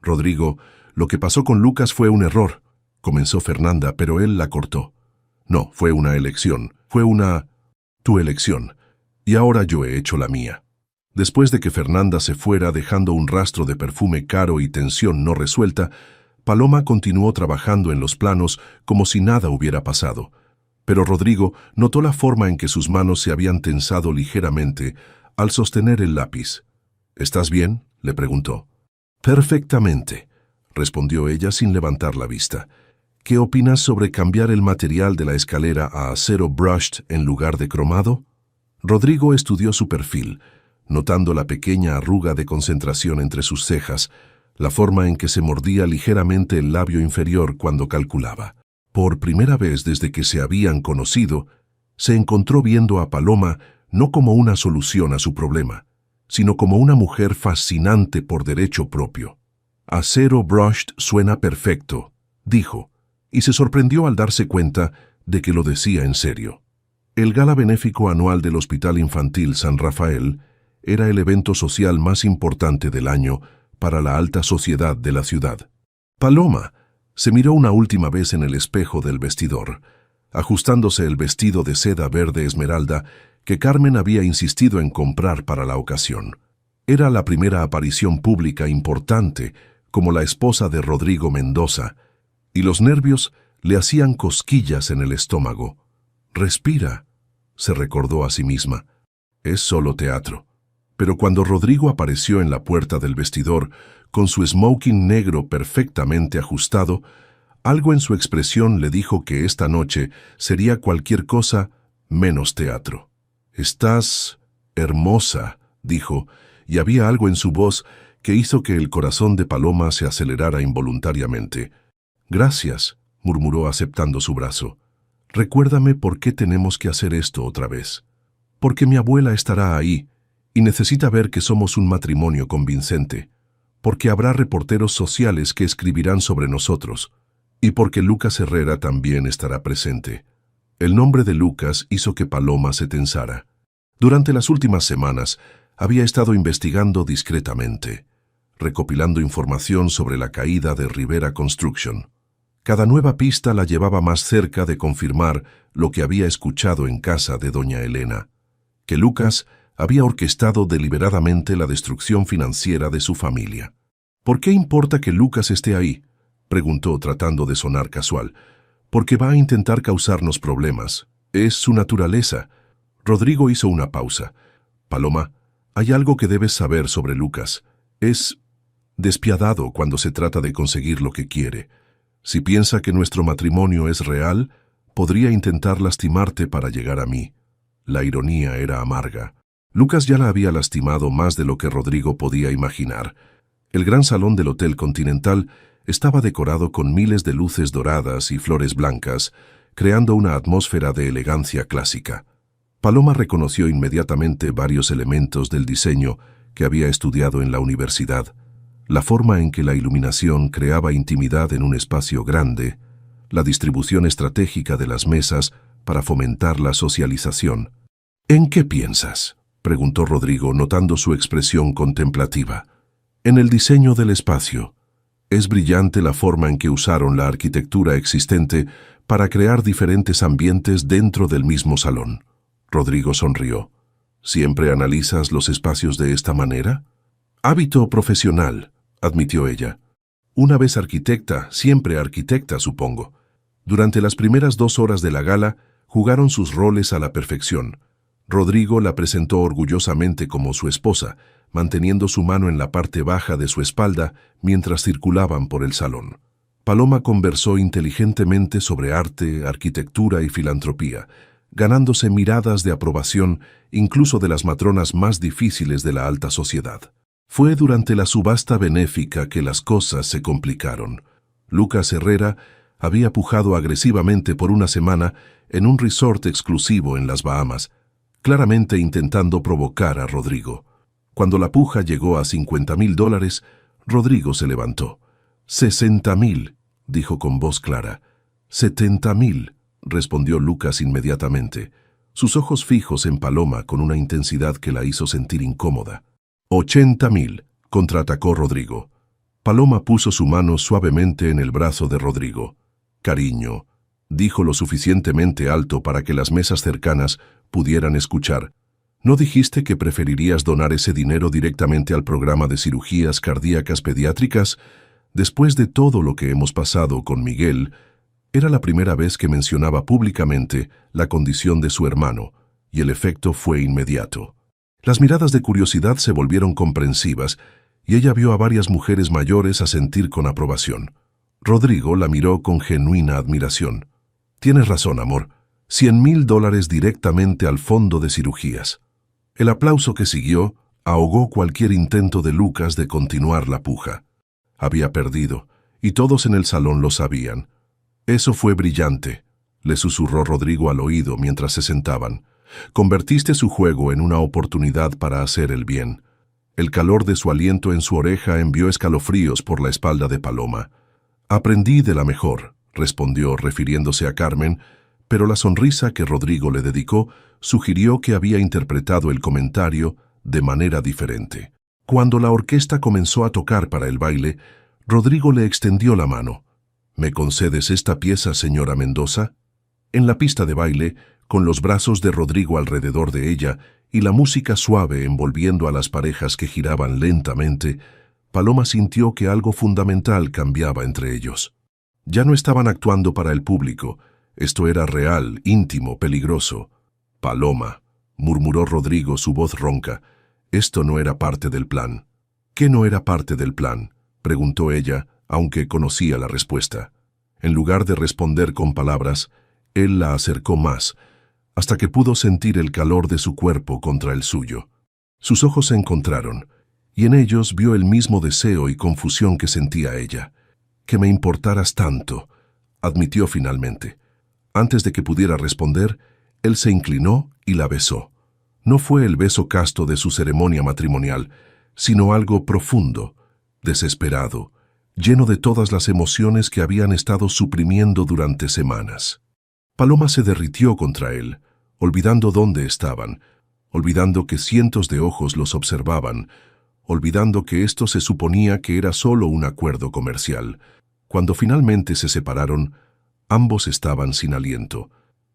«Rodrigo, lo que pasó con Lucas fue un error», comenzó Fernanda, pero él la cortó. «No, fue una elección. Fue tu elección. Y ahora yo he hecho la mía». Después de que Fernanda se fuera dejando un rastro de perfume caro y tensión no resuelta, Paloma continuó trabajando en los planos como si nada hubiera pasado. Pero Rodrigo notó la forma en que sus manos se habían tensado ligeramente al sostener el lápiz. «¿Estás bien?», le preguntó. «Perfectamente», respondió ella sin levantar la vista. «¿Qué opinas sobre cambiar el material de la escalera a acero brushed en lugar de cromado?» Rodrigo estudió su perfil, notando la pequeña arruga de concentración entre sus cejas, la forma en que se mordía ligeramente el labio inferior cuando calculaba. Por primera vez desde que se habían conocido, se encontró viendo a Paloma no como una solución a su problema, sino como una mujer fascinante por derecho propio. «Acero brushed suena perfecto», dijo, y se sorprendió al darse cuenta de que lo decía en serio. El gala benéfico anual del Hospital Infantil San Rafael era el evento social más importante del año para la alta sociedad de la ciudad. Paloma se miró una última vez en el espejo del vestidor, ajustándose el vestido de seda verde esmeralda que Carmen había insistido en comprar para la ocasión. Era la primera aparición pública importante como la esposa de Rodrigo Mendoza, y los nervios le hacían cosquillas en el estómago. «Respira», se recordó a sí misma. «Es solo teatro». Pero cuando Rodrigo apareció en la puerta del vestidor, con su smoking negro perfectamente ajustado, algo en su expresión le dijo que esta noche sería cualquier cosa menos teatro. «Estás hermosa», dijo, y había algo en su voz que hizo que el corazón de Paloma se acelerara involuntariamente. «Gracias», murmuró aceptando su brazo. «Recuérdame por qué tenemos que hacer esto otra vez. Porque mi abuela estará ahí y necesita ver que somos un matrimonio convincente. Porque habrá reporteros sociales que escribirán sobre nosotros. Y porque Lucas Herrera también estará presente». El nombre de Lucas hizo que Paloma se tensara. Durante las últimas semanas había estado investigando discretamente, recopilando información sobre la caída de Rivera Construction. Cada nueva pista la llevaba más cerca de confirmar lo que había escuchado en casa de doña Elena, que Lucas había orquestado deliberadamente la destrucción financiera de su familia. ¿Por qué importa que Lucas esté ahí?, preguntó tratando de sonar casual. Porque va a intentar causarnos problemas. Es su naturaleza. Rodrigo hizo una pausa. Paloma, hay algo que debes saber sobre Lucas. Es despiadado cuando se trata de conseguir lo que quiere. Si piensa que nuestro matrimonio es real, podría intentar lastimarte para llegar a mí. La ironía era amarga. Lucas ya la había lastimado más de lo que Rodrigo podía imaginar. El gran salón del Hotel Continental estaba decorado con miles de luces doradas y flores blancas, creando una atmósfera de elegancia clásica. Paloma reconoció inmediatamente varios elementos del diseño que había estudiado en la universidad. La forma en que la iluminación creaba intimidad en un espacio grande, la distribución estratégica de las mesas para fomentar la socialización. ¿En qué piensas?, preguntó Rodrigo, notando su expresión contemplativa. En el diseño del espacio. Es brillante la forma en que usaron la arquitectura existente para crear diferentes ambientes dentro del mismo salón. Rodrigo sonrió. ¿Siempre analizas los espacios de esta manera? Hábito profesional, admitió ella. Una vez arquitecta, siempre arquitecta, supongo. Durante las primeras 2 horas de la gala, jugaron sus roles a la perfección. Rodrigo la presentó orgullosamente como su esposa, manteniendo su mano en la parte baja de su espalda mientras circulaban por el salón. Paloma conversó inteligentemente sobre arte, arquitectura y filantropía, ganándose miradas de aprobación incluso de las matronas más difíciles de la alta sociedad. Fue durante la subasta benéfica que las cosas se complicaron. Lucas Herrera había pujado agresivamente por una semana en un resort exclusivo en las Bahamas, claramente intentando provocar a Rodrigo. Cuando la puja llegó a $50,000, Rodrigo se levantó. 60,000, dijo con voz clara. 70,000, respondió Lucas inmediatamente, sus ojos fijos en Paloma con una intensidad que la hizo sentir incómoda. 80,000, contraatacó Rodrigo. Paloma puso su mano suavemente en el brazo de Rodrigo. Cariño, dijo lo suficientemente alto para que las mesas cercanas pudieran escuchar. ¿No dijiste que preferirías donar ese dinero directamente al programa de cirugías cardíacas pediátricas? Después de todo lo que hemos pasado con Miguel, era la primera vez que mencionaba públicamente la condición de su hermano, y el efecto fue inmediato. Las miradas de curiosidad se volvieron comprensivas, y ella vio a varias mujeres mayores asentir con aprobación. Rodrigo la miró con genuina admiración. Tienes razón, amor. $100,000 directamente al fondo de cirugías. El aplauso que siguió ahogó cualquier intento de Lucas de continuar la puja. Había perdido, y todos en el salón lo sabían. Eso fue brillante, le susurró Rodrigo al oído mientras se sentaban. Convertiste su juego en una oportunidad para hacer el bien. El calor de su aliento en su oreja envió escalofríos por la espalda de Paloma. Aprendí de la mejor, respondió refiriéndose a Carmen, pero la sonrisa que Rodrigo le dedicó sugirió que había interpretado el comentario de manera diferente. Cuando la orquesta comenzó a tocar para el baile, Rodrigo le extendió la mano. ¿Me concedes esta pieza, señora Mendoza? En la pista de baile, con los brazos de Rodrigo alrededor de ella y la música suave envolviendo a las parejas que giraban lentamente, Paloma sintió que algo fundamental cambiaba entre ellos. Ya no estaban actuando para el público. Esto era real, íntimo, peligroso. Paloma, murmuró Rodrigo, su voz ronca. Esto no era parte del plan. ¿Qué no era parte del plan?, preguntó ella, aunque conocía la respuesta. En lugar de responder con palabras, él la acercó más, hasta que pudo sentir el calor de su cuerpo contra el suyo. Sus ojos se encontraron, y en ellos vio el mismo deseo y confusión que sentía ella. «Que me importaras tanto», admitió finalmente. Antes de que pudiera responder, él se inclinó y la besó. No fue el beso casto de su ceremonia matrimonial, sino algo profundo, desesperado, lleno de todas las emociones que habían estado suprimiendo durante semanas. Paloma se derritió contra él, olvidando dónde estaban, olvidando que cientos de ojos los observaban, olvidando que esto se suponía que era solo un acuerdo comercial. Cuando finalmente se separaron, ambos estaban sin aliento.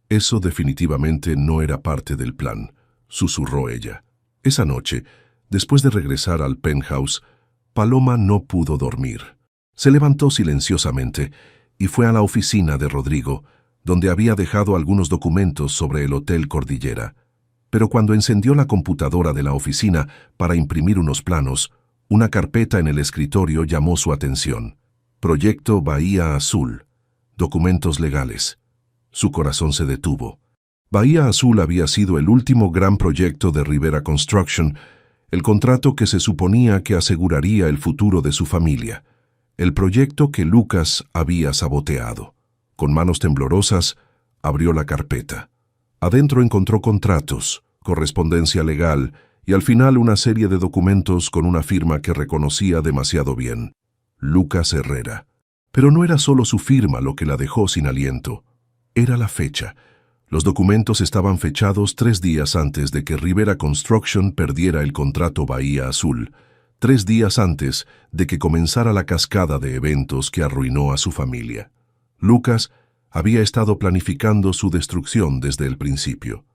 Eso definitivamente no era parte del plan, susurró ella. Esa noche, después de regresar al penthouse, Paloma no pudo dormir. Se levantó silenciosamente y fue a la oficina de Rodrigo, donde había dejado algunos documentos sobre el Hotel Cordillera. Pero cuando encendió la computadora de la oficina para imprimir unos planos, una carpeta en el escritorio llamó su atención. Proyecto Bahía Azul. Documentos legales. Su corazón se detuvo. Bahía Azul había sido el último gran proyecto de Rivera Construction, el contrato que se suponía que aseguraría el futuro de su familia, el proyecto que Lucas había saboteado. Con manos temblorosas, abrió la carpeta. Adentro encontró contratos, correspondencia legal y al final una serie de documentos con una firma que reconocía demasiado bien. Lucas Herrera. Pero no era solo su firma lo que la dejó sin aliento. Era la fecha. Los documentos estaban fechados 3 días antes de que Rivera Construction perdiera el contrato Bahía Azul, 3 días antes de que comenzara la cascada de eventos que arruinó a su familia. Lucas había estado planificando su destrucción desde el principio.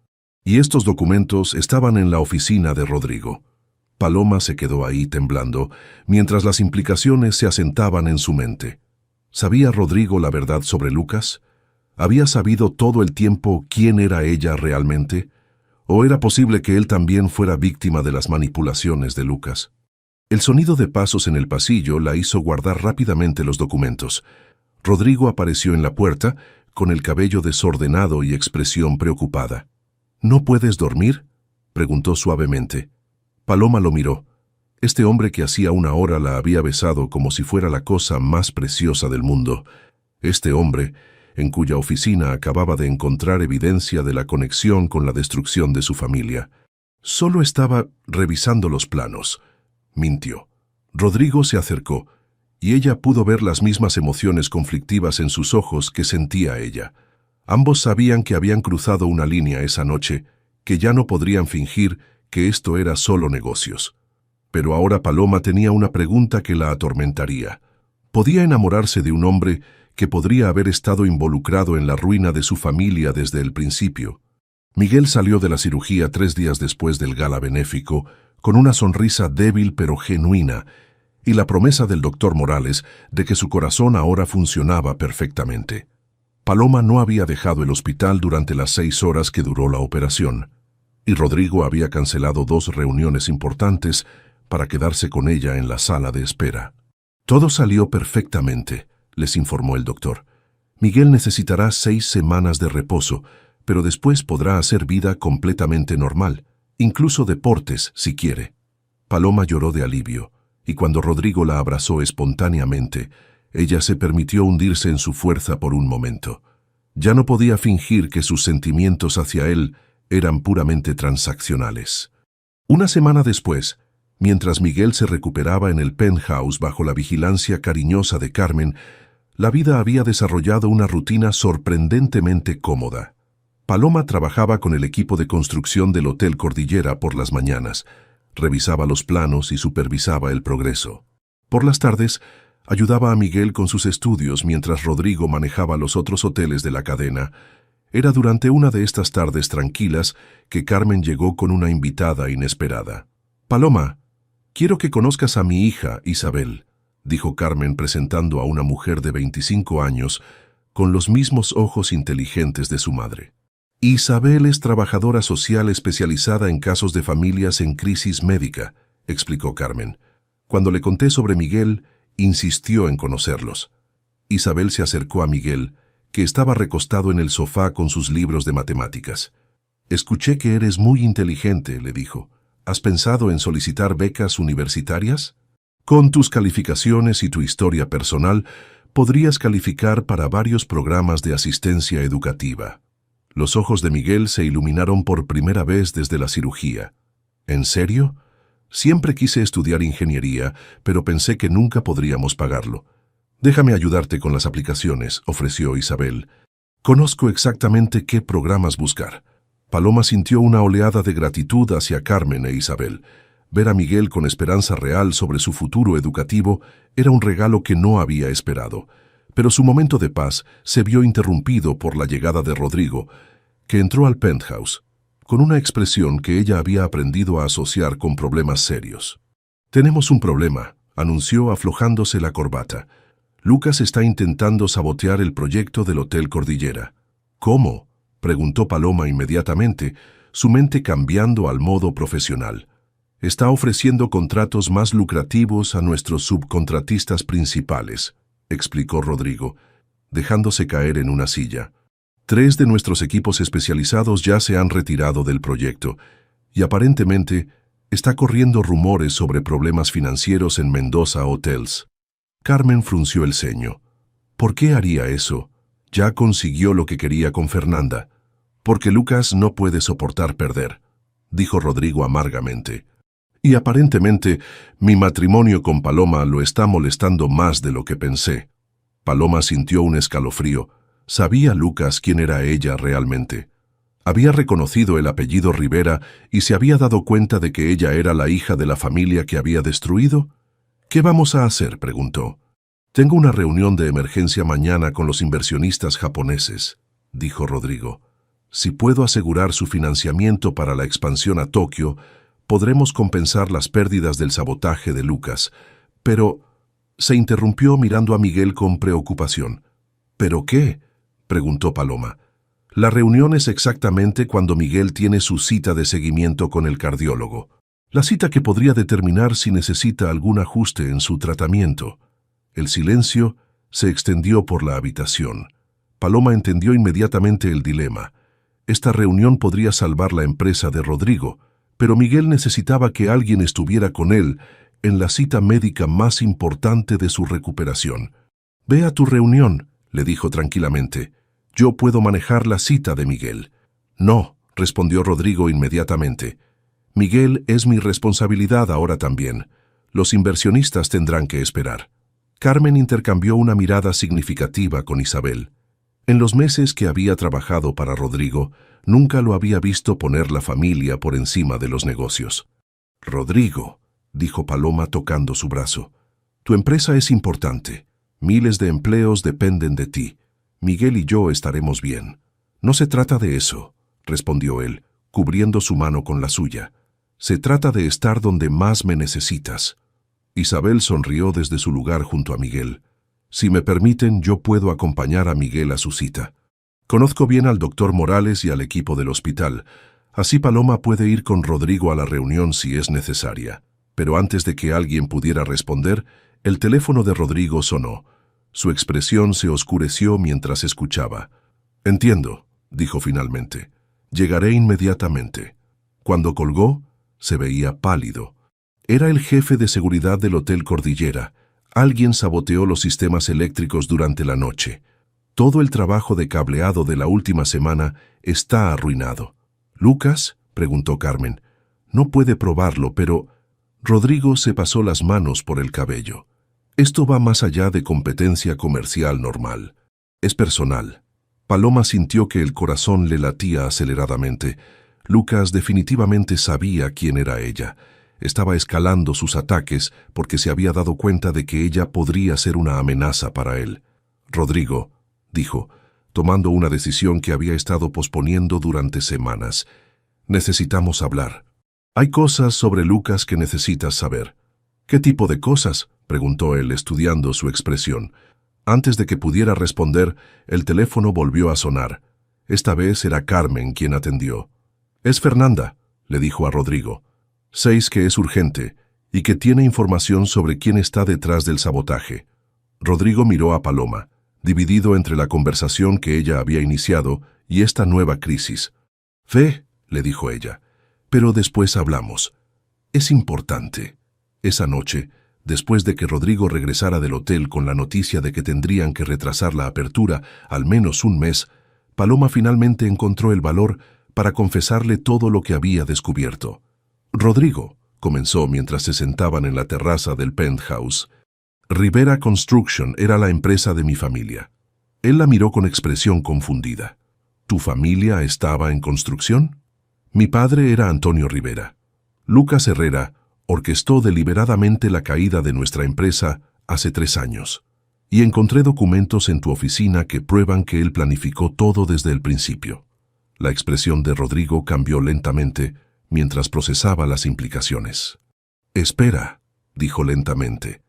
Y estos documentos estaban en la oficina de Rodrigo. Paloma se quedó ahí temblando, mientras las implicaciones se asentaban en su mente. ¿Sabía Rodrigo la verdad sobre Lucas? ¿Había sabido todo el tiempo quién era ella realmente? ¿O era posible que él también fuera víctima de las manipulaciones de Lucas? El sonido de pasos en el pasillo la hizo guardar rápidamente los documentos. Rodrigo apareció en la puerta, con el cabello desordenado y expresión preocupada. ¿No puedes dormir?, preguntó suavemente. Paloma lo miró. Este hombre que hacía una hora la había besado como si fuera la cosa más preciosa del mundo. Este hombre, en cuya oficina acababa de encontrar evidencia de la conexión con la destrucción de su familia. Solo estaba revisando los planos. Mintió. Rodrigo se acercó, y ella pudo ver las mismas emociones conflictivas en sus ojos que sentía ella. Ambos sabían que habían cruzado una línea esa noche, que ya no podrían fingir que esto era solo negocios. Pero ahora Paloma tenía una pregunta que la atormentaría. ¿Podía enamorarse de un hombre que podría haber estado involucrado en la ruina de su familia desde el principio? Miguel salió de la cirugía 3 días después del gala benéfico, con una sonrisa débil pero genuina, y la promesa del doctor Morales de que su corazón ahora funcionaba perfectamente. Paloma no había dejado el hospital durante las 6 horas que duró la operación, y Rodrigo había cancelado 2 reuniones importantes para quedarse con ella en la sala de espera. Todo salió perfectamente, les informó el doctor. Miguel necesitará 6 semanas de reposo, pero después podrá hacer vida completamente normal, incluso deportes si quiere. Paloma lloró de alivio, y cuando Rodrigo la abrazó espontáneamente, ella se permitió hundirse en su fuerza por un momento. Ya no podía fingir que sus sentimientos hacia él eran puramente transaccionales. Una semana después, mientras Miguel se recuperaba en el penthouse bajo la vigilancia cariñosa de Carmen, la vida había desarrollado una rutina sorprendentemente cómoda. Paloma trabajaba con el equipo de construcción del Hotel Cordillera por las mañanas, revisaba los planos y supervisaba el progreso. Por las tardes, ayudaba a Miguel con sus estudios mientras Rodrigo manejaba los otros hoteles de la cadena. Era durante una de estas tardes tranquilas que Carmen llegó con una invitada inesperada. «Paloma, quiero que conozcas a mi hija, Isabel», dijo Carmen presentando a una mujer de 25 años con los mismos ojos inteligentes de su madre. «Isabel es trabajadora social especializada en casos de familias en crisis médica», explicó Carmen. Cuando le conté sobre Miguel, insistió en conocerlos. Isabel se acercó a Miguel, que estaba recostado en el sofá con sus libros de matemáticas. «Escuché que eres muy inteligente», le dijo. «¿Has pensado en solicitar becas universitarias? Con tus calificaciones y tu historia personal, podrías calificar para varios programas de asistencia educativa». Los ojos de Miguel se iluminaron por primera vez desde la cirugía. «¿En serio? Siempre quise estudiar ingeniería, pero pensé que nunca podríamos pagarlo. Déjame ayudarte con las aplicaciones», ofreció Isabel. Conozco exactamente qué programas buscar. Paloma sintió una oleada de gratitud hacia Carmen e Isabel. Ver a Miguel con esperanza real sobre su futuro educativo era un regalo que no había esperado. Pero su momento de paz se vio interrumpido por la llegada de Rodrigo, que entró al penthouse, con una expresión que ella había aprendido a asociar con problemas serios. «Tenemos un problema», anunció aflojándose la corbata. «Lucas está intentando sabotear el proyecto del Hotel Cordillera». «¿Cómo?», preguntó Paloma inmediatamente, su mente cambiando al modo profesional. «Está ofreciendo contratos más lucrativos a nuestros subcontratistas principales», explicó Rodrigo, dejándose caer en una silla. 3 de nuestros equipos especializados ya se han retirado del proyecto y aparentemente está corriendo rumores sobre problemas financieros en Mendoza Hotels. Carmen frunció el ceño. ¿Por qué haría eso? Ya consiguió lo que quería con Fernanda. Porque Lucas no puede soportar perder, dijo Rodrigo amargamente. Y aparentemente mi matrimonio con Paloma lo está molestando más de lo que pensé. Paloma sintió un escalofrío. ¿Sabía Lucas quién era ella realmente? Había reconocido el apellido Rivera y se había dado cuenta de que ella era la hija de la familia que había destruido. ¿Qué vamos a hacer?, preguntó. Tengo una reunión de emergencia mañana con los inversionistas japoneses, dijo Rodrigo. Si puedo asegurar su financiamiento para la expansión a Tokio, podremos compensar las pérdidas del sabotaje de Lucas. Pero se interrumpió mirando a Miguel con preocupación. ¿Pero qué?, preguntó Paloma. La reunión es exactamente cuando Miguel tiene su cita de seguimiento con el cardiólogo. La cita que podría determinar si necesita algún ajuste en su tratamiento. El silencio se extendió por la habitación. Paloma entendió inmediatamente el dilema. Esta reunión podría salvar la empresa de Rodrigo, pero Miguel necesitaba que alguien estuviera con él en la cita médica más importante de su recuperación. «Ve a tu reunión», le dijo tranquilamente. «Yo puedo manejar la cita de Miguel». «No», respondió Rodrigo inmediatamente. «Miguel es mi responsabilidad ahora también. Los inversionistas tendrán que esperar». Carmen intercambió una mirada significativa con Isabel. En los meses que había trabajado para Rodrigo, nunca lo había visto poner la familia por encima de los negocios. «Rodrigo», dijo Paloma tocando su brazo, «tu empresa es importante. Miles de empleos dependen de ti. Miguel y yo estaremos bien». «No se trata de eso», respondió él, cubriendo su mano con la suya. «Se trata de estar donde más me necesitas». Isabel sonrió desde su lugar junto a Miguel. «Si me permiten, yo puedo acompañar a Miguel a su cita. Conozco bien al doctor Morales y al equipo del hospital. Así Paloma puede ir con Rodrigo a la reunión si es necesaria». Pero antes de que alguien pudiera responder, el teléfono de Rodrigo sonó. Su expresión se oscureció mientras escuchaba. «Entiendo», dijo finalmente. «Llegaré inmediatamente». Cuando colgó, se veía pálido. Era el jefe de seguridad del Hotel Cordillera. Alguien saboteó los sistemas eléctricos durante la noche. Todo el trabajo de cableado de la última semana está arruinado. «¿Lucas?», preguntó Carmen. «No puede probarlo, pero...» Rodrigo se pasó las manos por el cabello. «Esto va más allá de competencia comercial normal. Es personal». Paloma sintió que el corazón le latía aceleradamente. Lucas definitivamente sabía quién era ella. Estaba escalando sus ataques porque se había dado cuenta de que ella podría ser una amenaza para él. «Rodrigo», dijo, tomando una decisión que había estado posponiendo durante semanas. «Necesitamos hablar. Hay cosas sobre Lucas que necesitas saber». «¿Qué tipo de cosas?», preguntó él, estudiando su expresión. Antes de que pudiera responder, el teléfono volvió a sonar. Esta vez era Carmen quien atendió. «Es Fernanda», le dijo a Rodrigo. «Sé que es urgente y que tiene información sobre quién está detrás del sabotaje». Rodrigo miró a Paloma, dividido entre la conversación que ella había iniciado y esta nueva crisis. «Ve», le dijo ella, «pero después hablamos. Es importante». Esa noche, después de que Rodrigo regresara del hotel con la noticia de que tendrían que retrasar la apertura al menos un mes, Paloma finalmente encontró el valor para confesarle todo lo que había descubierto. «Rodrigo», comenzó mientras se sentaban en la terraza del penthouse, «Rivera Construction era la empresa de mi familia. Él la miró con expresión confundida. ¿Tu familia estaba en construcción? Mi padre era Antonio Rivera. Lucas Herrera orquestó deliberadamente la caída de nuestra empresa hace 3 años. Y encontré documentos en tu oficina que prueban que él planificó todo desde el principio. La expresión de Rodrigo cambió lentamente mientras procesaba las implicaciones. Espera, dijo lentamente.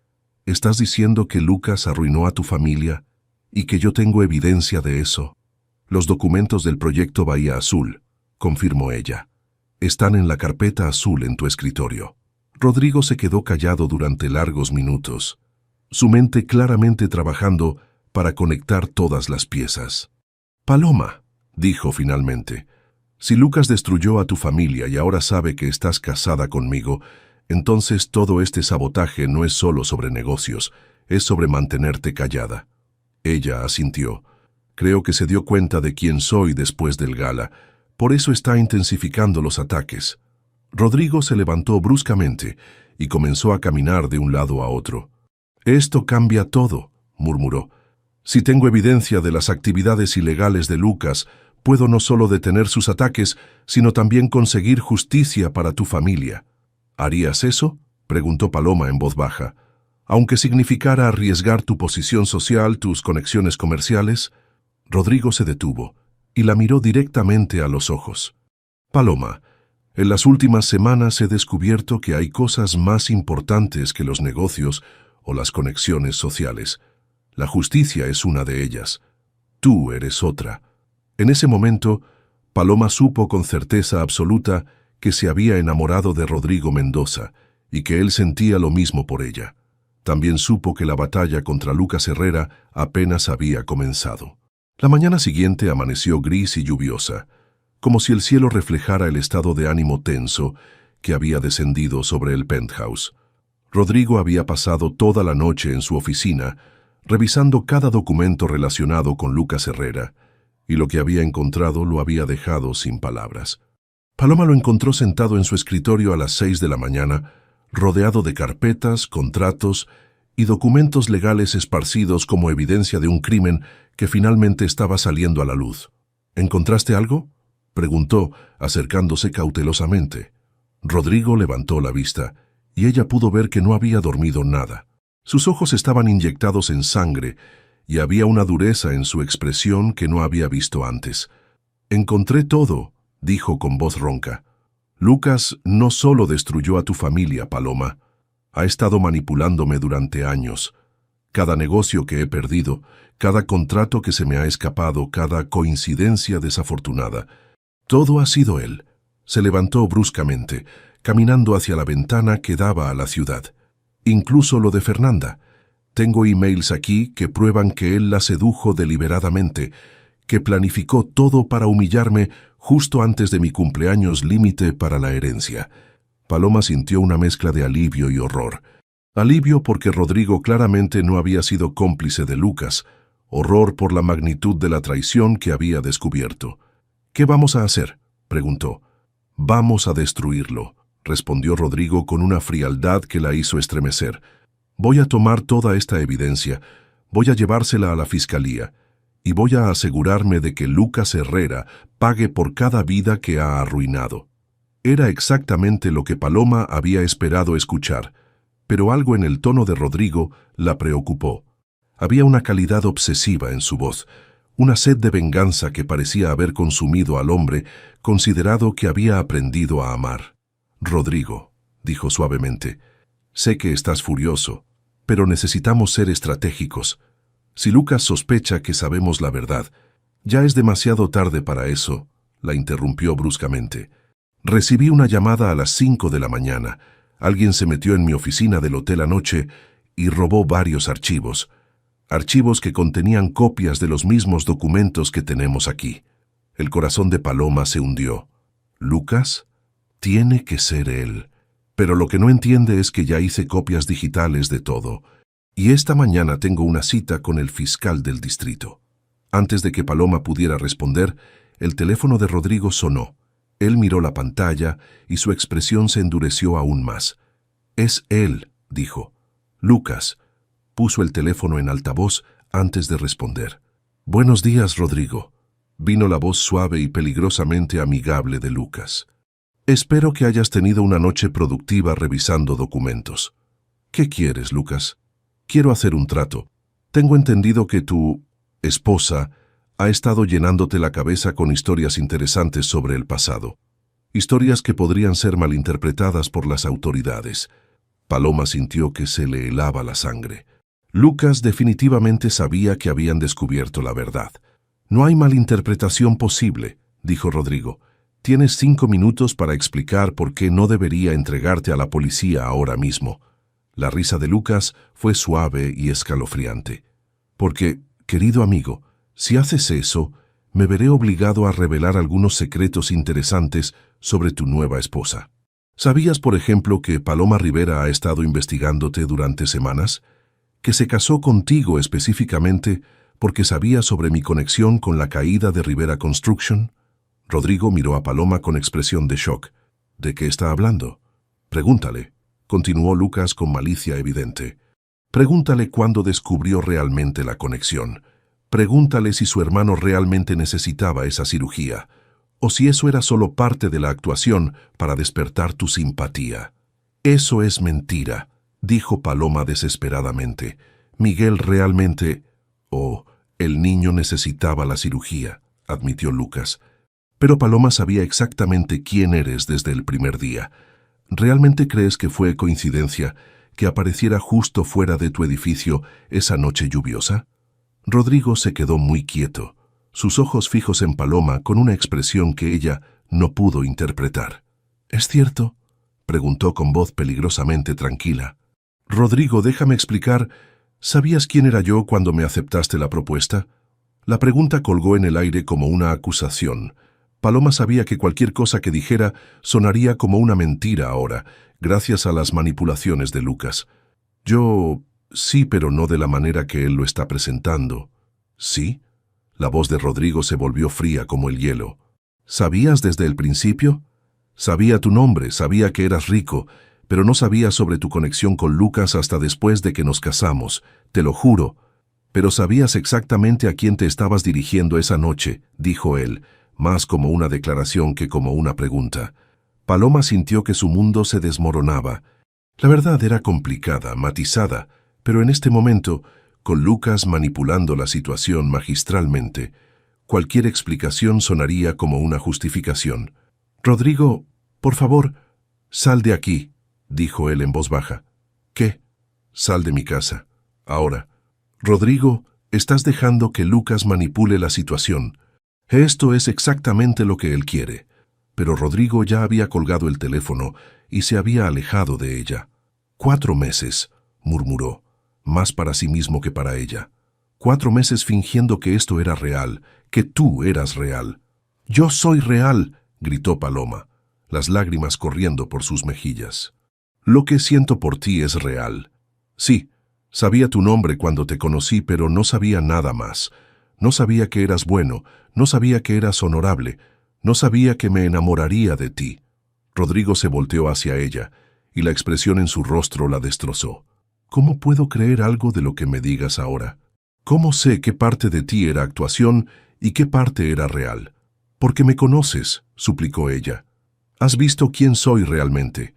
¿Estás diciendo que Lucas arruinó a tu familia y que yo tengo evidencia de eso? Los documentos del proyecto Bahía Azul, confirmó ella. Están en la carpeta azul en tu escritorio. Rodrigo se quedó callado durante largos minutos, su mente claramente trabajando para conectar todas las piezas. Paloma, dijo finalmente, si Lucas destruyó a tu familia y ahora sabe que estás casada conmigo, entonces todo este sabotaje no es solo sobre negocios, es sobre mantenerte callada. Ella asintió. Creo que se dio cuenta de quién soy después del gala, por eso está intensificando los ataques. Rodrigo se levantó bruscamente y comenzó a caminar de un lado a otro. Esto cambia todo, murmuró. Si tengo evidencia de las actividades ilegales de Lucas, puedo no solo detener sus ataques, sino también conseguir justicia para tu familia. ¿Harías eso?, preguntó Paloma en voz baja. Aunque significara arriesgar tu posición social, tus conexiones comerciales. Rodrigo se detuvo y la miró directamente a los ojos. Paloma, en las últimas semanas he descubierto que hay cosas más importantes que los negocios o las conexiones sociales. La justicia es una de ellas. Tú eres otra. En ese momento, Paloma supo con certeza absoluta que se había enamorado de Rodrigo Mendoza y que él sentía lo mismo por ella. También supo que la batalla contra Lucas Herrera apenas había comenzado. La mañana siguiente amaneció gris y lluviosa, como si el cielo reflejara el estado de ánimo tenso que había descendido sobre el penthouse. Rodrigo había pasado toda la noche en su oficina, revisando cada documento relacionado con Lucas Herrera, y lo que había encontrado lo había dejado sin palabras. Paloma lo encontró sentado en su escritorio a las 6 de la mañana, rodeado de carpetas, contratos y documentos legales esparcidos como evidencia de un crimen que finalmente estaba saliendo a la luz. ¿Encontraste algo?, preguntó, acercándose cautelosamente. Rodrigo levantó la vista, y ella pudo ver que no había dormido nada. Sus ojos estaban inyectados en sangre, y había una dureza en su expresión que no había visto antes. Encontré todo, dijo con voz ronca. Lucas no solo destruyó a tu familia, Paloma. Ha estado manipulándome durante años. Cada negocio que he perdido, cada contrato que se me ha escapado, cada coincidencia desafortunada. Todo ha sido él. Se levantó bruscamente, caminando hacia la ventana que daba a la ciudad. Incluso lo de Fernanda. Tengo emails aquí que prueban que él la sedujo deliberadamente, que planificó todo para humillarme justo antes de mi cumpleaños límite para la herencia. Paloma sintió una mezcla de alivio y horror. Alivio porque Rodrigo claramente no había sido cómplice de Lucas. Horror por la magnitud de la traición que había descubierto. ¿Qué vamos a hacer?, preguntó. Vamos a destruirlo, respondió Rodrigo con una frialdad que la hizo estremecer. Voy a tomar toda esta evidencia, voy a llevársela a la fiscalía, y voy a asegurarme de que Lucas Herrera pague por cada vida que ha arruinado. Era exactamente lo que Paloma había esperado escuchar, pero algo en el tono de Rodrigo la preocupó. Había una calidad obsesiva en su voz, una sed de venganza que parecía haber consumido al hombre considerado que había aprendido a amar. Rodrigo, dijo suavemente, sé que estás furioso, pero necesitamos ser estratégicos. Si Lucas sospecha que sabemos la verdad, ya es demasiado tarde para eso, la interrumpió bruscamente. Recibí una llamada a las 5 de la mañana. Alguien se metió en mi oficina del hotel anoche y robó varios archivos. Archivos que contenían copias de los mismos documentos que tenemos aquí. El corazón de Paloma se hundió. ¿Lucas? Tiene que ser él. Pero lo que no entiende es que ya hice copias digitales de todo. Y esta mañana tengo una cita con el fiscal del distrito. Antes de que Paloma pudiera responder, el teléfono de Rodrigo sonó. Él miró la pantalla y su expresión se endureció aún más. Es él, dijo. Lucas. Puso el teléfono en altavoz antes de responder. Buenos días, Rodrigo. Vino la voz suave y peligrosamente amigable de Lucas. Espero que hayas tenido una noche productiva revisando documentos. ¿Qué quieres, Lucas? Quiero hacer un trato. Tengo entendido que tu esposa ha estado llenándote la cabeza con historias interesantes sobre el pasado. Historias que podrían ser malinterpretadas por las autoridades. Paloma sintió que se le helaba la sangre. Lucas definitivamente sabía que habían descubierto la verdad. No hay malinterpretación posible, dijo Rodrigo. Tienes 5 minutos para explicar por qué no debería entregarte a la policía ahora mismo. La risa de Lucas fue suave y escalofriante. Porque, querido amigo, si haces eso, me veré obligado a revelar algunos secretos interesantes sobre tu nueva esposa. ¿Sabías, por ejemplo, que Paloma Rivera ha estado investigándote durante semanas? Que se casó contigo específicamente porque sabía sobre mi conexión con la caída de Rivera Construction. Rodrigo miró a Paloma con expresión de shock. ¿De qué está hablando? Pregúntale, continuó Lucas con malicia evidente. Pregúntale cuándo descubrió realmente la conexión. Pregúntale si su hermano realmente necesitaba esa cirugía, o si eso era solo parte de la actuación para despertar tu simpatía. Eso es mentira, dijo Paloma desesperadamente. Miguel realmente... el niño necesitaba la cirugía, admitió Lucas. Pero Paloma sabía exactamente quién eres desde el primer día. ¿Realmente crees que fue coincidencia que apareciera justo fuera de tu edificio esa noche lluviosa? Rodrigo se quedó muy quieto, sus ojos fijos en Paloma con una expresión que ella no pudo interpretar. ¿Es cierto?, preguntó con voz peligrosamente tranquila. Rodrigo, déjame explicar. ¿Sabías quién era yo cuando me aceptaste la propuesta? La pregunta colgó en el aire como una acusación. Paloma sabía que cualquier cosa que dijera sonaría como una mentira ahora, gracias a las manipulaciones de Lucas. Yo... sí, pero no de la manera que él lo está presentando. ¿Sí? La voz de Rodrigo se volvió fría como el hielo. ¿Sabías desde el principio? Sabía tu nombre, sabía que eras rico, pero no sabía sobre tu conexión con Lucas hasta después de que nos casamos, te lo juro. Pero sabías exactamente a quién te estabas dirigiendo esa noche, dijo él, más como una declaración que como una pregunta. Paloma sintió que su mundo se desmoronaba. La verdad era complicada, matizada, pero en este momento, con Lucas manipulando la situación magistralmente, cualquier explicación sonaría como una justificación. Rodrigo, por favor, sal de aquí, dijo él en voz baja. ¿Qué? Sal de mi casa. Ahora. Rodrigo, estás dejando que Lucas manipule la situación. Esto es exactamente lo que él quiere. Pero Rodrigo ya había colgado el teléfono y se había alejado de ella. 4 meses, murmuró, más para sí mismo que para ella. 4 meses fingiendo que esto era real, que tú eras real. Yo soy real, gritó Paloma, las lágrimas corriendo por sus mejillas. Lo que siento por ti es real. Sí, sabía tu nombre cuando te conocí, pero no sabía nada más. No sabía que eras bueno, no sabía que eras honorable, no sabía que me enamoraría de ti. Rodrigo se volteó hacia ella, y la expresión en su rostro la destrozó. ¿Cómo puedo creer algo de lo que me digas ahora? ¿Cómo sé qué parte de ti era actuación y qué parte era real? Porque me conoces, suplicó ella. Has visto quién soy realmente.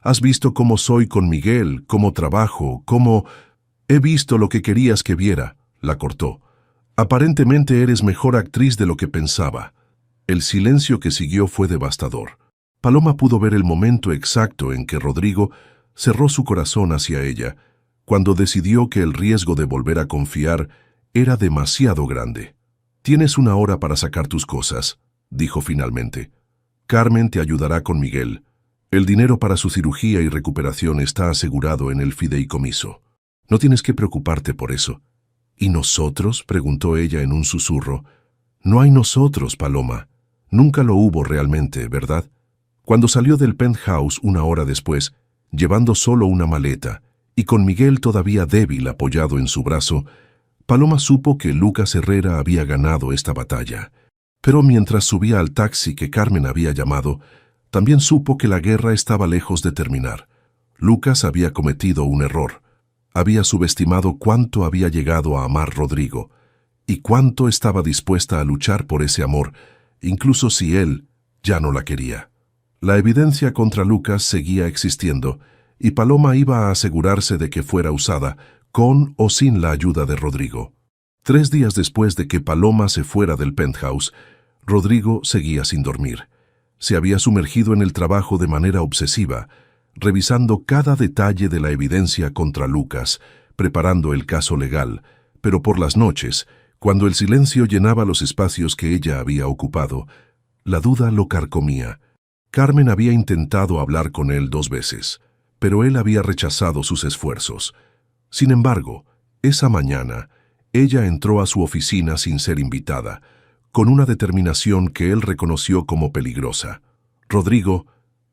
Has visto cómo soy con Miguel, cómo trabajo, cómo... He visto lo que querías que viera, la cortó. Aparentemente eres mejor actriz de lo que pensaba. El silencio que siguió fue devastador. Paloma pudo ver el momento exacto en que Rodrigo cerró su corazón hacia ella, cuando decidió que el riesgo de volver a confiar era demasiado grande. Tienes 1 hora para sacar tus cosas, dijo finalmente. Carmen te ayudará con Miguel. El dinero para su cirugía y recuperación está asegurado en el fideicomiso. No tienes que preocuparte por eso. ¿Y nosotros?, preguntó ella en un susurro. No hay nosotros, Paloma. Nunca lo hubo realmente, ¿verdad? Cuando salió del penthouse 1 hora después, llevando solo una maleta, y con Miguel todavía débil apoyado en su brazo, Paloma supo que Lucas Herrera había ganado esta batalla. Pero mientras subía al taxi que Carmen había llamado, también supo que la guerra estaba lejos de terminar. Lucas había cometido un error. Había subestimado cuánto había llegado a amar Rodrigo. y cuánto estaba dispuesta a luchar por ese amor, incluso si él ya no la quería. La evidencia contra Lucas seguía existiendo, y Paloma iba a asegurarse de que fuera usada, con o sin la ayuda de Rodrigo. 3 días después de que Paloma se fuera del penthouse, Rodrigo seguía sin dormir. Se había sumergido en el trabajo de manera obsesiva, revisando cada detalle de la evidencia contra Lucas, preparando el caso legal, pero por las noches, cuando el silencio llenaba los espacios que ella había ocupado, la duda lo carcomía. Carmen había intentado hablar con él 2 veces, pero él había rechazado sus esfuerzos. Sin embargo, esa mañana, ella entró a su oficina sin ser invitada, con una determinación que él reconoció como peligrosa. «Rodrigo,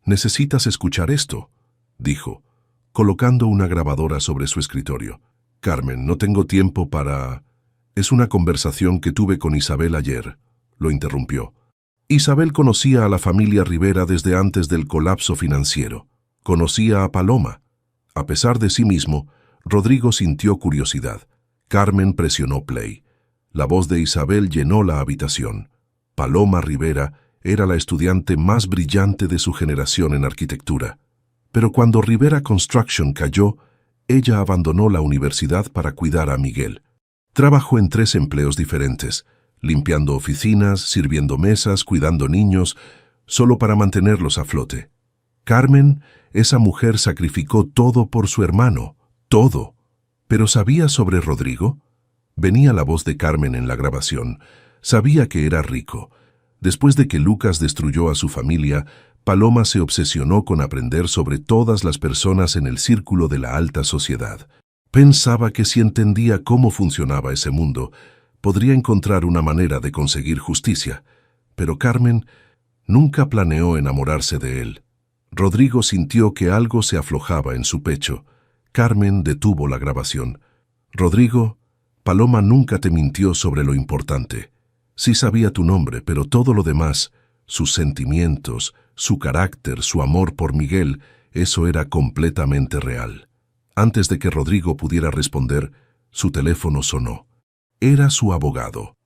necesitas escuchar esto», dijo, colocando una grabadora sobre su escritorio. «Carmen, no tengo tiempo para...» «Es una conversación que tuve con Isabel ayer», lo interrumpió. Isabel conocía a la familia Rivera desde antes del colapso financiero. Conocía a Paloma. A pesar de sí mismo, Rodrigo sintió curiosidad. Carmen presionó play. La voz de Isabel llenó la habitación. Paloma Rivera era la estudiante más brillante de su generación en arquitectura. Pero cuando Rivera Construction cayó, ella abandonó la universidad para cuidar a Miguel. Trabajó en 3 empleos diferentes, limpiando oficinas, sirviendo mesas, cuidando niños, solo para mantenerlos a flote. Carmen, esa mujer, sacrificó todo por su hermano, todo. ¿Pero sabía sobre Rodrigo? Venía la voz de Carmen en la grabación. Sabía que era rico. Después de que Lucas destruyó a su familia, Paloma se obsesionó con aprender sobre todas las personas en el círculo de la alta sociedad. Pensaba que si entendía cómo funcionaba ese mundo, podría encontrar una manera de conseguir justicia. Pero Carmen nunca planeó enamorarse de él. Rodrigo sintió que algo se aflojaba en su pecho. Carmen detuvo la grabación. «Rodrigo, Paloma nunca te mintió sobre lo importante. Sí sabía tu nombre, pero todo lo demás, sus sentimientos, su carácter, su amor por Miguel, eso era completamente real». Antes de que Rodrigo pudiera responder, su teléfono sonó. Era su abogado.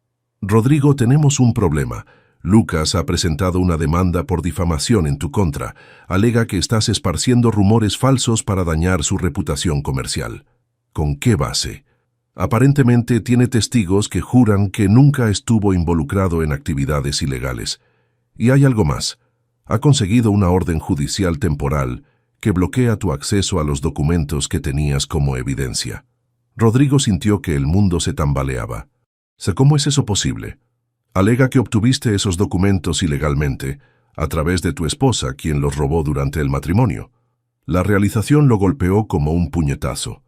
«Rodrigo, tenemos un problema. Lucas ha presentado una demanda por difamación en tu contra. Alega que estás esparciendo rumores falsos para dañar su reputación comercial». «¿Con qué base?» «Aparentemente tiene testigos que juran que nunca estuvo involucrado en actividades ilegales. Y hay algo más. Ha conseguido una orden judicial temporal que bloquea tu acceso a los documentos que tenías como evidencia». Rodrigo sintió que el mundo se tambaleaba. «¿Cómo es eso posible?» «Alega que obtuviste esos documentos ilegalmente, a través de tu esposa, quien los robó durante el matrimonio». La realización lo golpeó como un puñetazo.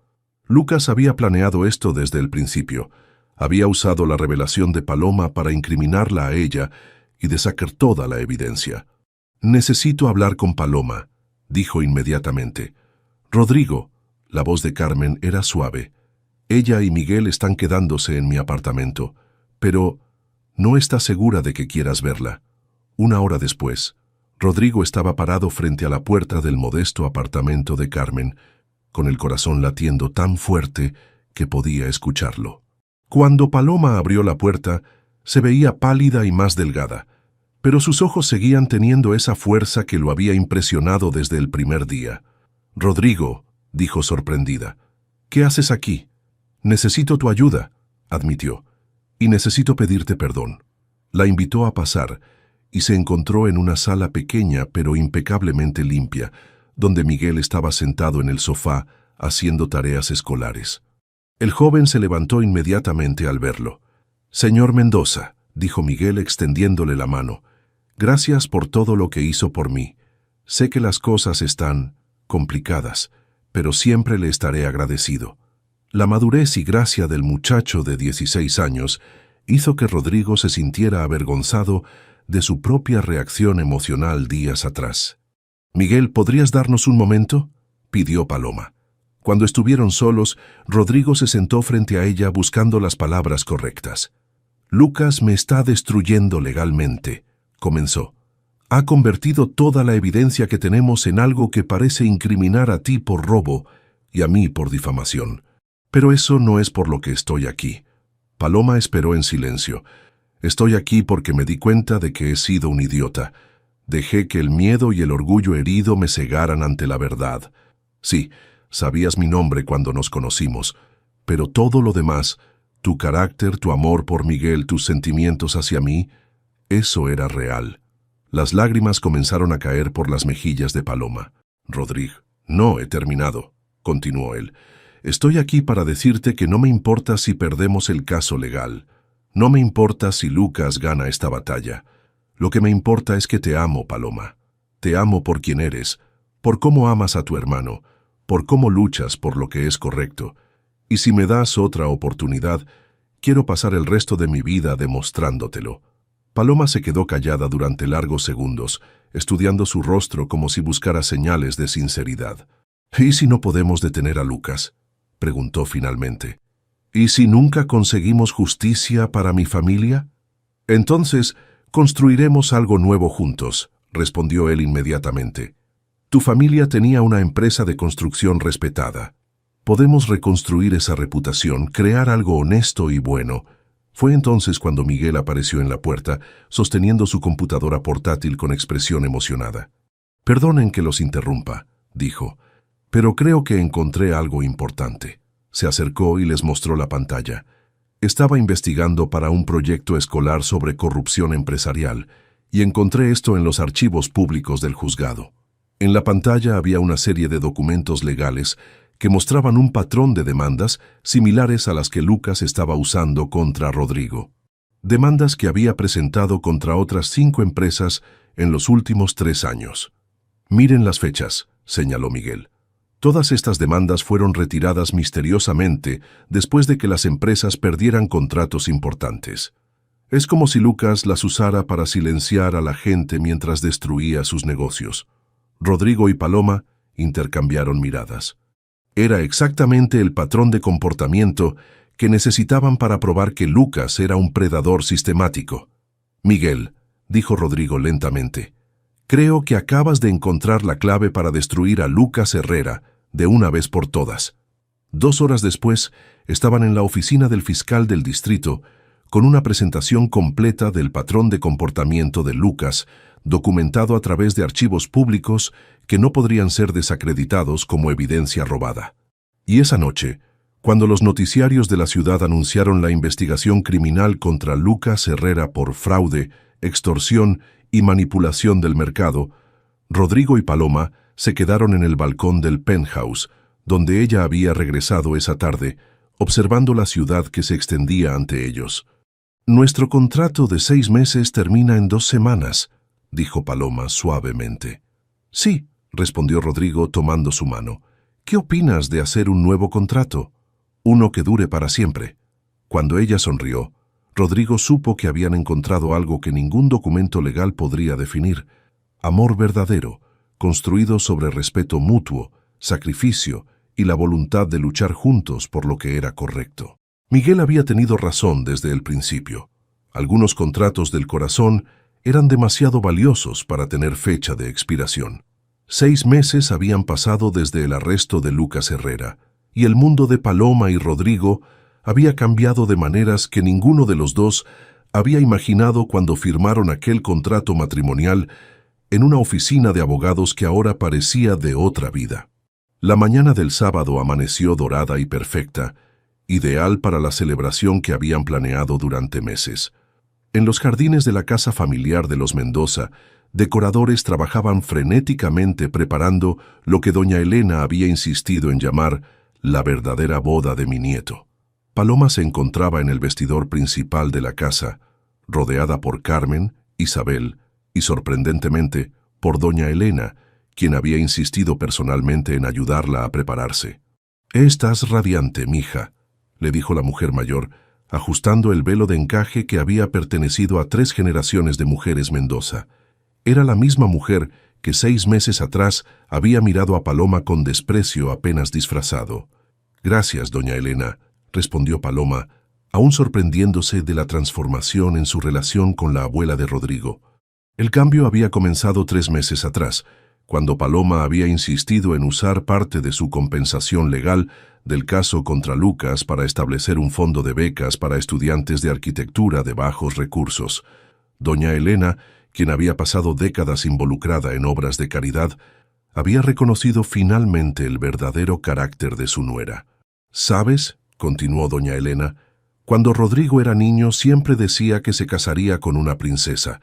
Lucas había planeado esto desde el principio. Había usado la revelación de Paloma para incriminarla a ella y de sacar toda la evidencia. «Necesito hablar con Paloma», dijo inmediatamente. «Rodrigo», la voz de Carmen era suave. «Ella y Miguel están quedándose en mi apartamento, pero no está segura de que quieras verla». 1 hora después, Rodrigo estaba parado frente a la puerta del modesto apartamento de Carmen, con el corazón latiendo tan fuerte que podía escucharlo. Cuando Paloma abrió la puerta, se veía pálida y más delgada, pero sus ojos seguían teniendo esa fuerza que lo había impresionado desde el primer día. «Rodrigo», dijo sorprendida, «¿qué haces aquí?» «Necesito tu ayuda», admitió, «y necesito pedirte perdón». La invitó a pasar y se encontró en una sala pequeña pero impecablemente limpia, donde Miguel estaba sentado en el sofá haciendo tareas escolares. El joven se levantó inmediatamente al verlo. «Señor Mendoza», dijo Miguel extendiéndole la mano, «gracias por todo lo que hizo por mí. Sé que las cosas están complicadas, pero siempre le estaré agradecido». La madurez y gracia del muchacho de 16 años hizo que Rodrigo se sintiera avergonzado de su propia reacción emocional días atrás. «Miguel, ¿podrías darnos un momento?», pidió Paloma. Cuando estuvieron solos, Rodrigo se sentó frente a ella buscando las palabras correctas. «Lucas me está destruyendo legalmente», comenzó. «Ha convertido toda la evidencia que tenemos en algo que parece incriminar a ti por robo y a mí por difamación. Pero eso no es por lo que estoy aquí. Paloma esperó en silencio. Estoy aquí porque me di cuenta de que he sido un idiota. Dejé que el miedo y el orgullo herido me cegaran ante la verdad. Sí, sabías mi nombre cuando nos conocimos, pero todo lo demás, tu carácter, tu amor por Miguel, tus sentimientos hacia mí, eso era real. Las lágrimas comenzaron a caer por las mejillas de Paloma. Rodrigo, no he terminado, continuó él. Estoy aquí para decirte que no me importa si perdemos el caso legal. No me importa si Lucas gana esta batalla. Lo que me importa es que te amo, Paloma. Te amo por quien eres, por cómo amas a tu hermano, por cómo luchas por lo que es correcto. Y si me das otra oportunidad, quiero pasar el resto de mi vida demostrándotelo. Paloma se quedó callada durante largos segundos, estudiando su rostro como si buscara señales de sinceridad. ¿Y si no podemos detener a Lucas?, preguntó finalmente. ¿Y si nunca conseguimos justicia para mi familia? Entonces, construiremos algo nuevo juntos, respondió él inmediatamente. Tu familia tenía una empresa de construcción respetada. Podemos reconstruir esa reputación, crear algo honesto y bueno. Fue entonces cuando Miguel apareció en la puerta, sosteniendo su computadora portátil con expresión emocionada. Perdonen que los interrumpa, dijo, pero creo que encontré algo importante. Se acercó y les mostró la pantalla. Estaba investigando para un proyecto escolar sobre corrupción empresarial y encontré esto en los archivos públicos del juzgado. En la pantalla había una serie de documentos legales que mostraban un patrón de demandas similares a las que Lucas estaba usando contra Rodrigo. Demandas que había presentado contra otras 5 empresas en los últimos 3 años. Miren las fechas, señaló Miguel. Todas estas demandas fueron retiradas misteriosamente después de que las empresas perdieran contratos importantes. Es como si Lucas las usara para silenciar a la gente mientras destruía sus negocios. Rodrigo y Paloma intercambiaron miradas. Era exactamente el patrón de comportamiento que necesitaban para probar que Lucas era un predador sistemático. Miguel, dijo Rodrigo lentamente, creo que acabas de encontrar la clave para destruir a Lucas Herrera de una vez por todas. 2 horas después, estaban en la oficina del fiscal del distrito con una presentación completa del patrón de comportamiento de Lucas, documentado a través de archivos públicos que no podrían ser desacreditados como evidencia robada. Y esa noche, cuando los noticiarios de la ciudad anunciaron la investigación criminal contra Lucas Herrera por fraude, extorsión y manipulación del mercado, Rodrigo y Paloma se quedaron en el balcón del penthouse, donde ella había regresado esa tarde, observando la ciudad que se extendía ante ellos. Nuestro contrato de 6 meses termina en 2 semanas, dijo Paloma suavemente. Sí, respondió Rodrigo tomando su mano. ¿Qué opinas de hacer un nuevo contrato? Uno que dure para siempre. Cuando ella sonrió, Rodrigo supo que habían encontrado algo que ningún documento legal podría definir. Amor verdadero, construido sobre respeto mutuo, sacrificio y la voluntad de luchar juntos por lo que era correcto. Miguel había tenido razón desde el principio. Algunos contratos del corazón eran demasiado valiosos para tener fecha de expiración. 6 meses habían pasado desde el arresto de Lucas Herrera, y el mundo de Paloma y Rodrigo había cambiado de maneras que ninguno de los dos había imaginado cuando firmaron aquel contrato matrimonial en una oficina de abogados que ahora parecía de otra vida. La mañana del sábado amaneció dorada y perfecta, ideal para la celebración que habían planeado durante meses. En los jardines de la casa familiar de los Mendoza, decoradores trabajaban frenéticamente preparando lo que doña Elena había insistido en llamar la verdadera boda de mi nieto. Paloma se encontraba en el vestidor principal de la casa, rodeada por Carmen, Isabel y, sorprendentemente, por doña Elena, quien había insistido personalmente en ayudarla a prepararse. «Estás radiante, mija», le dijo la mujer mayor, ajustando el velo de encaje que había pertenecido a 3 generaciones de mujeres Mendoza. Era la misma mujer que 6 meses atrás había mirado a Paloma con desprecio apenas disfrazado. «Gracias, doña Elena», respondió Paloma, aún sorprendiéndose de la transformación en su relación con la abuela de Rodrigo. El cambio había comenzado 3 meses atrás, cuando Paloma había insistido en usar parte de su compensación legal del caso contra Lucas para establecer un fondo de becas para estudiantes de arquitectura de bajos recursos. Doña Elena, quien había pasado décadas involucrada en obras de caridad, había reconocido finalmente el verdadero carácter de su nuera. «¿Sabes?», continuó doña Elena, «cuando Rodrigo era niño siempre decía que se casaría con una princesa.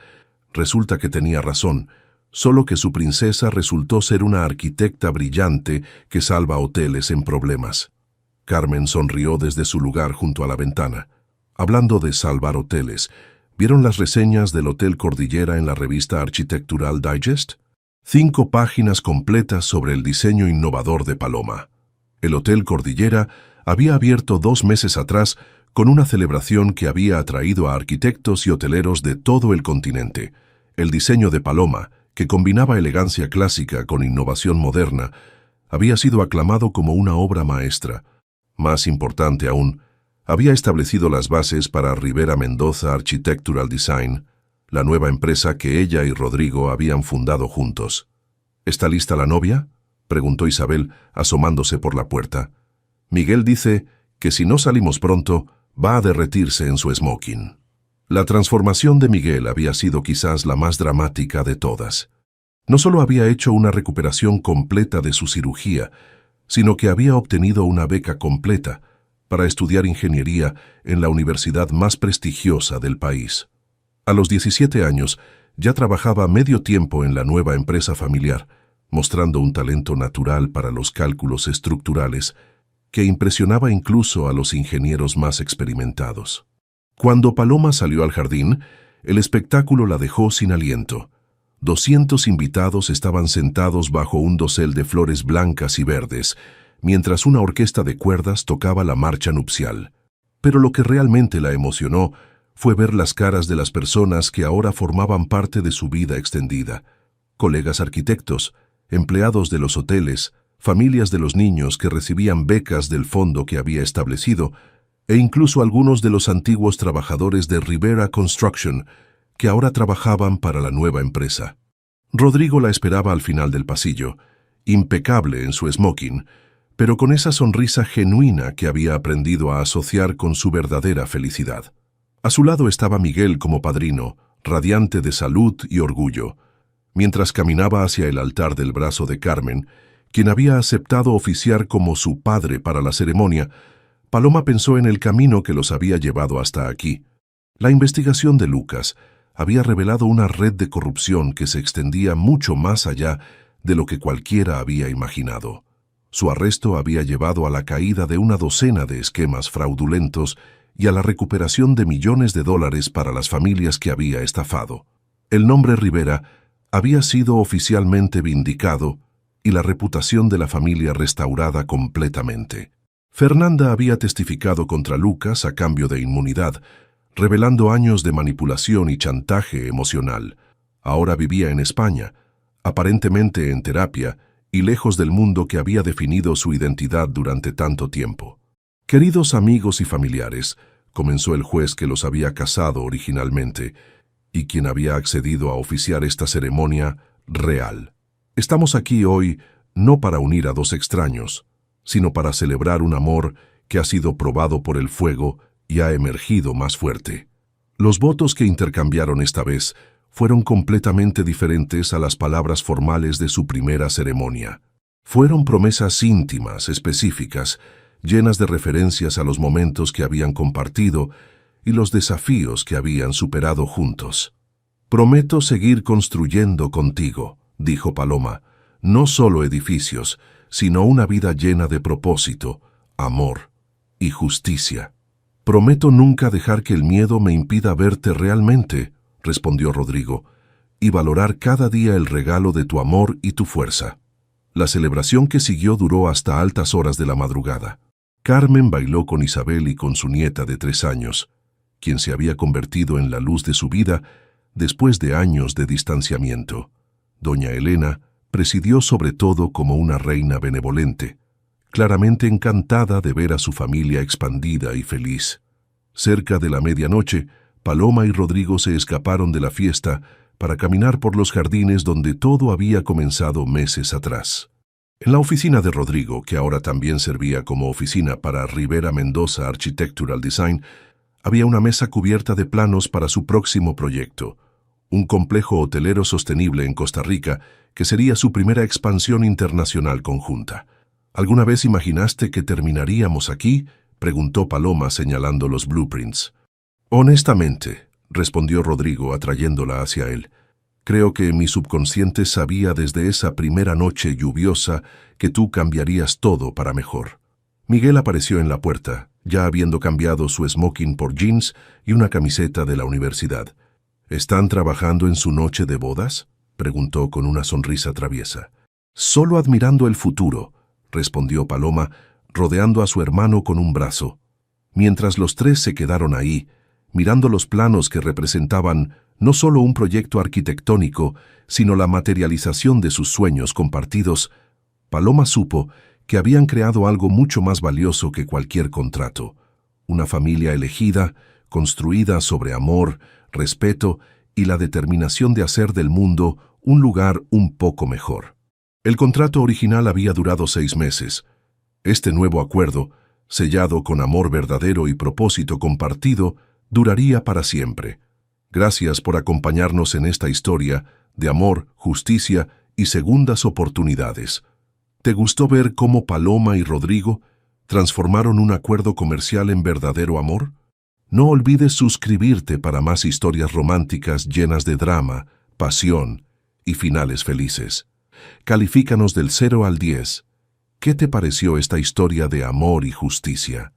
Resulta que tenía razón, solo que su princesa resultó ser una arquitecta brillante que salva hoteles en problemas». Carmen sonrió desde su lugar junto a la ventana. Hablando de salvar hoteles, ¿vieron las reseñas del Hotel Cordillera en la revista Architectural Digest? 5 páginas completas sobre el diseño innovador de Paloma. El Hotel Cordillera había abierto 2 meses atrás con una celebración que había atraído a arquitectos y hoteleros de todo el continente. El diseño de Paloma, que combinaba elegancia clásica con innovación moderna, había sido aclamado como una obra maestra. Más importante aún, había establecido las bases para Rivera Mendoza Architectural Design, la nueva empresa que ella y Rodrigo habían fundado juntos. ¿Está lista la novia?, preguntó Isabel, asomándose por la puerta. Miguel dice que si no salimos pronto, va a derretirse en su smoking. La transformación de Miguel había sido quizás la más dramática de todas. No solo había hecho una recuperación completa de su cirugía, sino que había obtenido una beca completa para estudiar ingeniería en la universidad más prestigiosa del país. A los 17 años ya trabajaba medio tiempo en la nueva empresa familiar, mostrando un talento natural para los cálculos estructurales que impresionaba incluso a los ingenieros más experimentados. Cuando Paloma salió al jardín, el espectáculo la dejó sin aliento. 200 invitados estaban sentados bajo un dosel de flores blancas y verdes, mientras una orquesta de cuerdas tocaba la marcha nupcial. Pero lo que realmente la emocionó fue ver las caras de las personas que ahora formaban parte de su vida extendida. Colegas arquitectos, empleados de los hoteles, familias de los niños que recibían becas del fondo que había establecido, e incluso algunos de los antiguos trabajadores de Rivera Construction, que ahora trabajaban para la nueva empresa. Rodrigo la esperaba al final del pasillo, impecable en su smoking, pero con esa sonrisa genuina que había aprendido a asociar con su verdadera felicidad. A su lado estaba Miguel como padrino, radiante de salud y orgullo. Mientras caminaba hacia el altar del brazo de Carmen, quien había aceptado oficiar como su padre para la ceremonia, Paloma pensó en el camino que los había llevado hasta aquí. La investigación de Lucas había revelado una red de corrupción que se extendía mucho más allá de lo que cualquiera había imaginado. Su arresto había llevado a la caída de una docena de esquemas fraudulentos y a la recuperación de millones de dólares para las familias que había estafado. El nombre Rivera había sido oficialmente vindicado y la reputación de la familia restaurada completamente. Fernanda había testificado contra Lucas a cambio de inmunidad, revelando años de manipulación y chantaje emocional. Ahora vivía en España, aparentemente en terapia y lejos del mundo que había definido su identidad durante tanto tiempo. «Queridos amigos y familiares», comenzó el juez que los había casado originalmente y quien había accedido a oficiar esta ceremonia real. «Estamos aquí hoy no para unir a 2 extraños, sino para celebrar un amor que ha sido probado por el fuego y ha emergido más fuerte». Los votos que intercambiaron esta vez fueron completamente diferentes a las palabras formales de su primera ceremonia. Fueron promesas íntimas, específicas, llenas de referencias a los momentos que habían compartido y los desafíos que habían superado juntos. «Prometo seguir construyendo contigo», dijo Paloma, «no solo edificios, sino una vida llena de propósito, amor y justicia». «Prometo nunca dejar que el miedo me impida verte realmente», respondió Rodrigo, «y valorar cada día el regalo de tu amor y tu fuerza». La celebración que siguió duró hasta altas horas de la madrugada. Carmen bailó con Isabel y con su nieta de 3 años, quien se había convertido en la luz de su vida después de años de distanciamiento. Doña Elena presidió sobre todo como una reina benevolente, claramente encantada de ver a su familia expandida y feliz. Cerca de la medianoche, Paloma y Rodrigo se escaparon de la fiesta para caminar por los jardines donde todo había comenzado meses atrás. En la oficina de Rodrigo, que ahora también servía como oficina para Rivera Mendoza Architectural Design, había una mesa cubierta de planos para su próximo proyecto, un complejo hotelero sostenible en Costa Rica que sería su primera expansión internacional conjunta. ¿Alguna vez imaginaste que terminaríamos aquí?, preguntó Paloma señalando los blueprints. Honestamente, respondió Rodrigo atrayéndola hacia él, creo que mi subconsciente sabía desde esa primera noche lluviosa que tú cambiarías todo para mejor. Miguel apareció en la puerta, ya habiendo cambiado su smoking por jeans y una camiseta de la universidad. ¿Están trabajando en su noche de bodas?, preguntó con una sonrisa traviesa. Solo admirando el futuro, respondió Paloma, rodeando a su hermano con un brazo. Mientras los tres se quedaron ahí, mirando los planos que representaban no solo un proyecto arquitectónico, sino la materialización de sus sueños compartidos, Paloma supo que habían creado algo mucho más valioso que cualquier contrato, una familia elegida, construida sobre amor, respeto y la determinación de hacer del mundo un lugar un poco mejor. El contrato original había durado 6 meses. Este nuevo acuerdo, sellado con amor verdadero y propósito compartido, duraría para siempre. Gracias por acompañarnos en esta historia de amor, justicia y segundas oportunidades. ¿Te gustó ver cómo Paloma y Rodrigo transformaron un acuerdo comercial en verdadero amor? No olvides suscribirte para más historias románticas llenas de drama, pasión y finales felices. Califícanos del 0 al 10. ¿Qué te pareció esta historia de amor y justicia?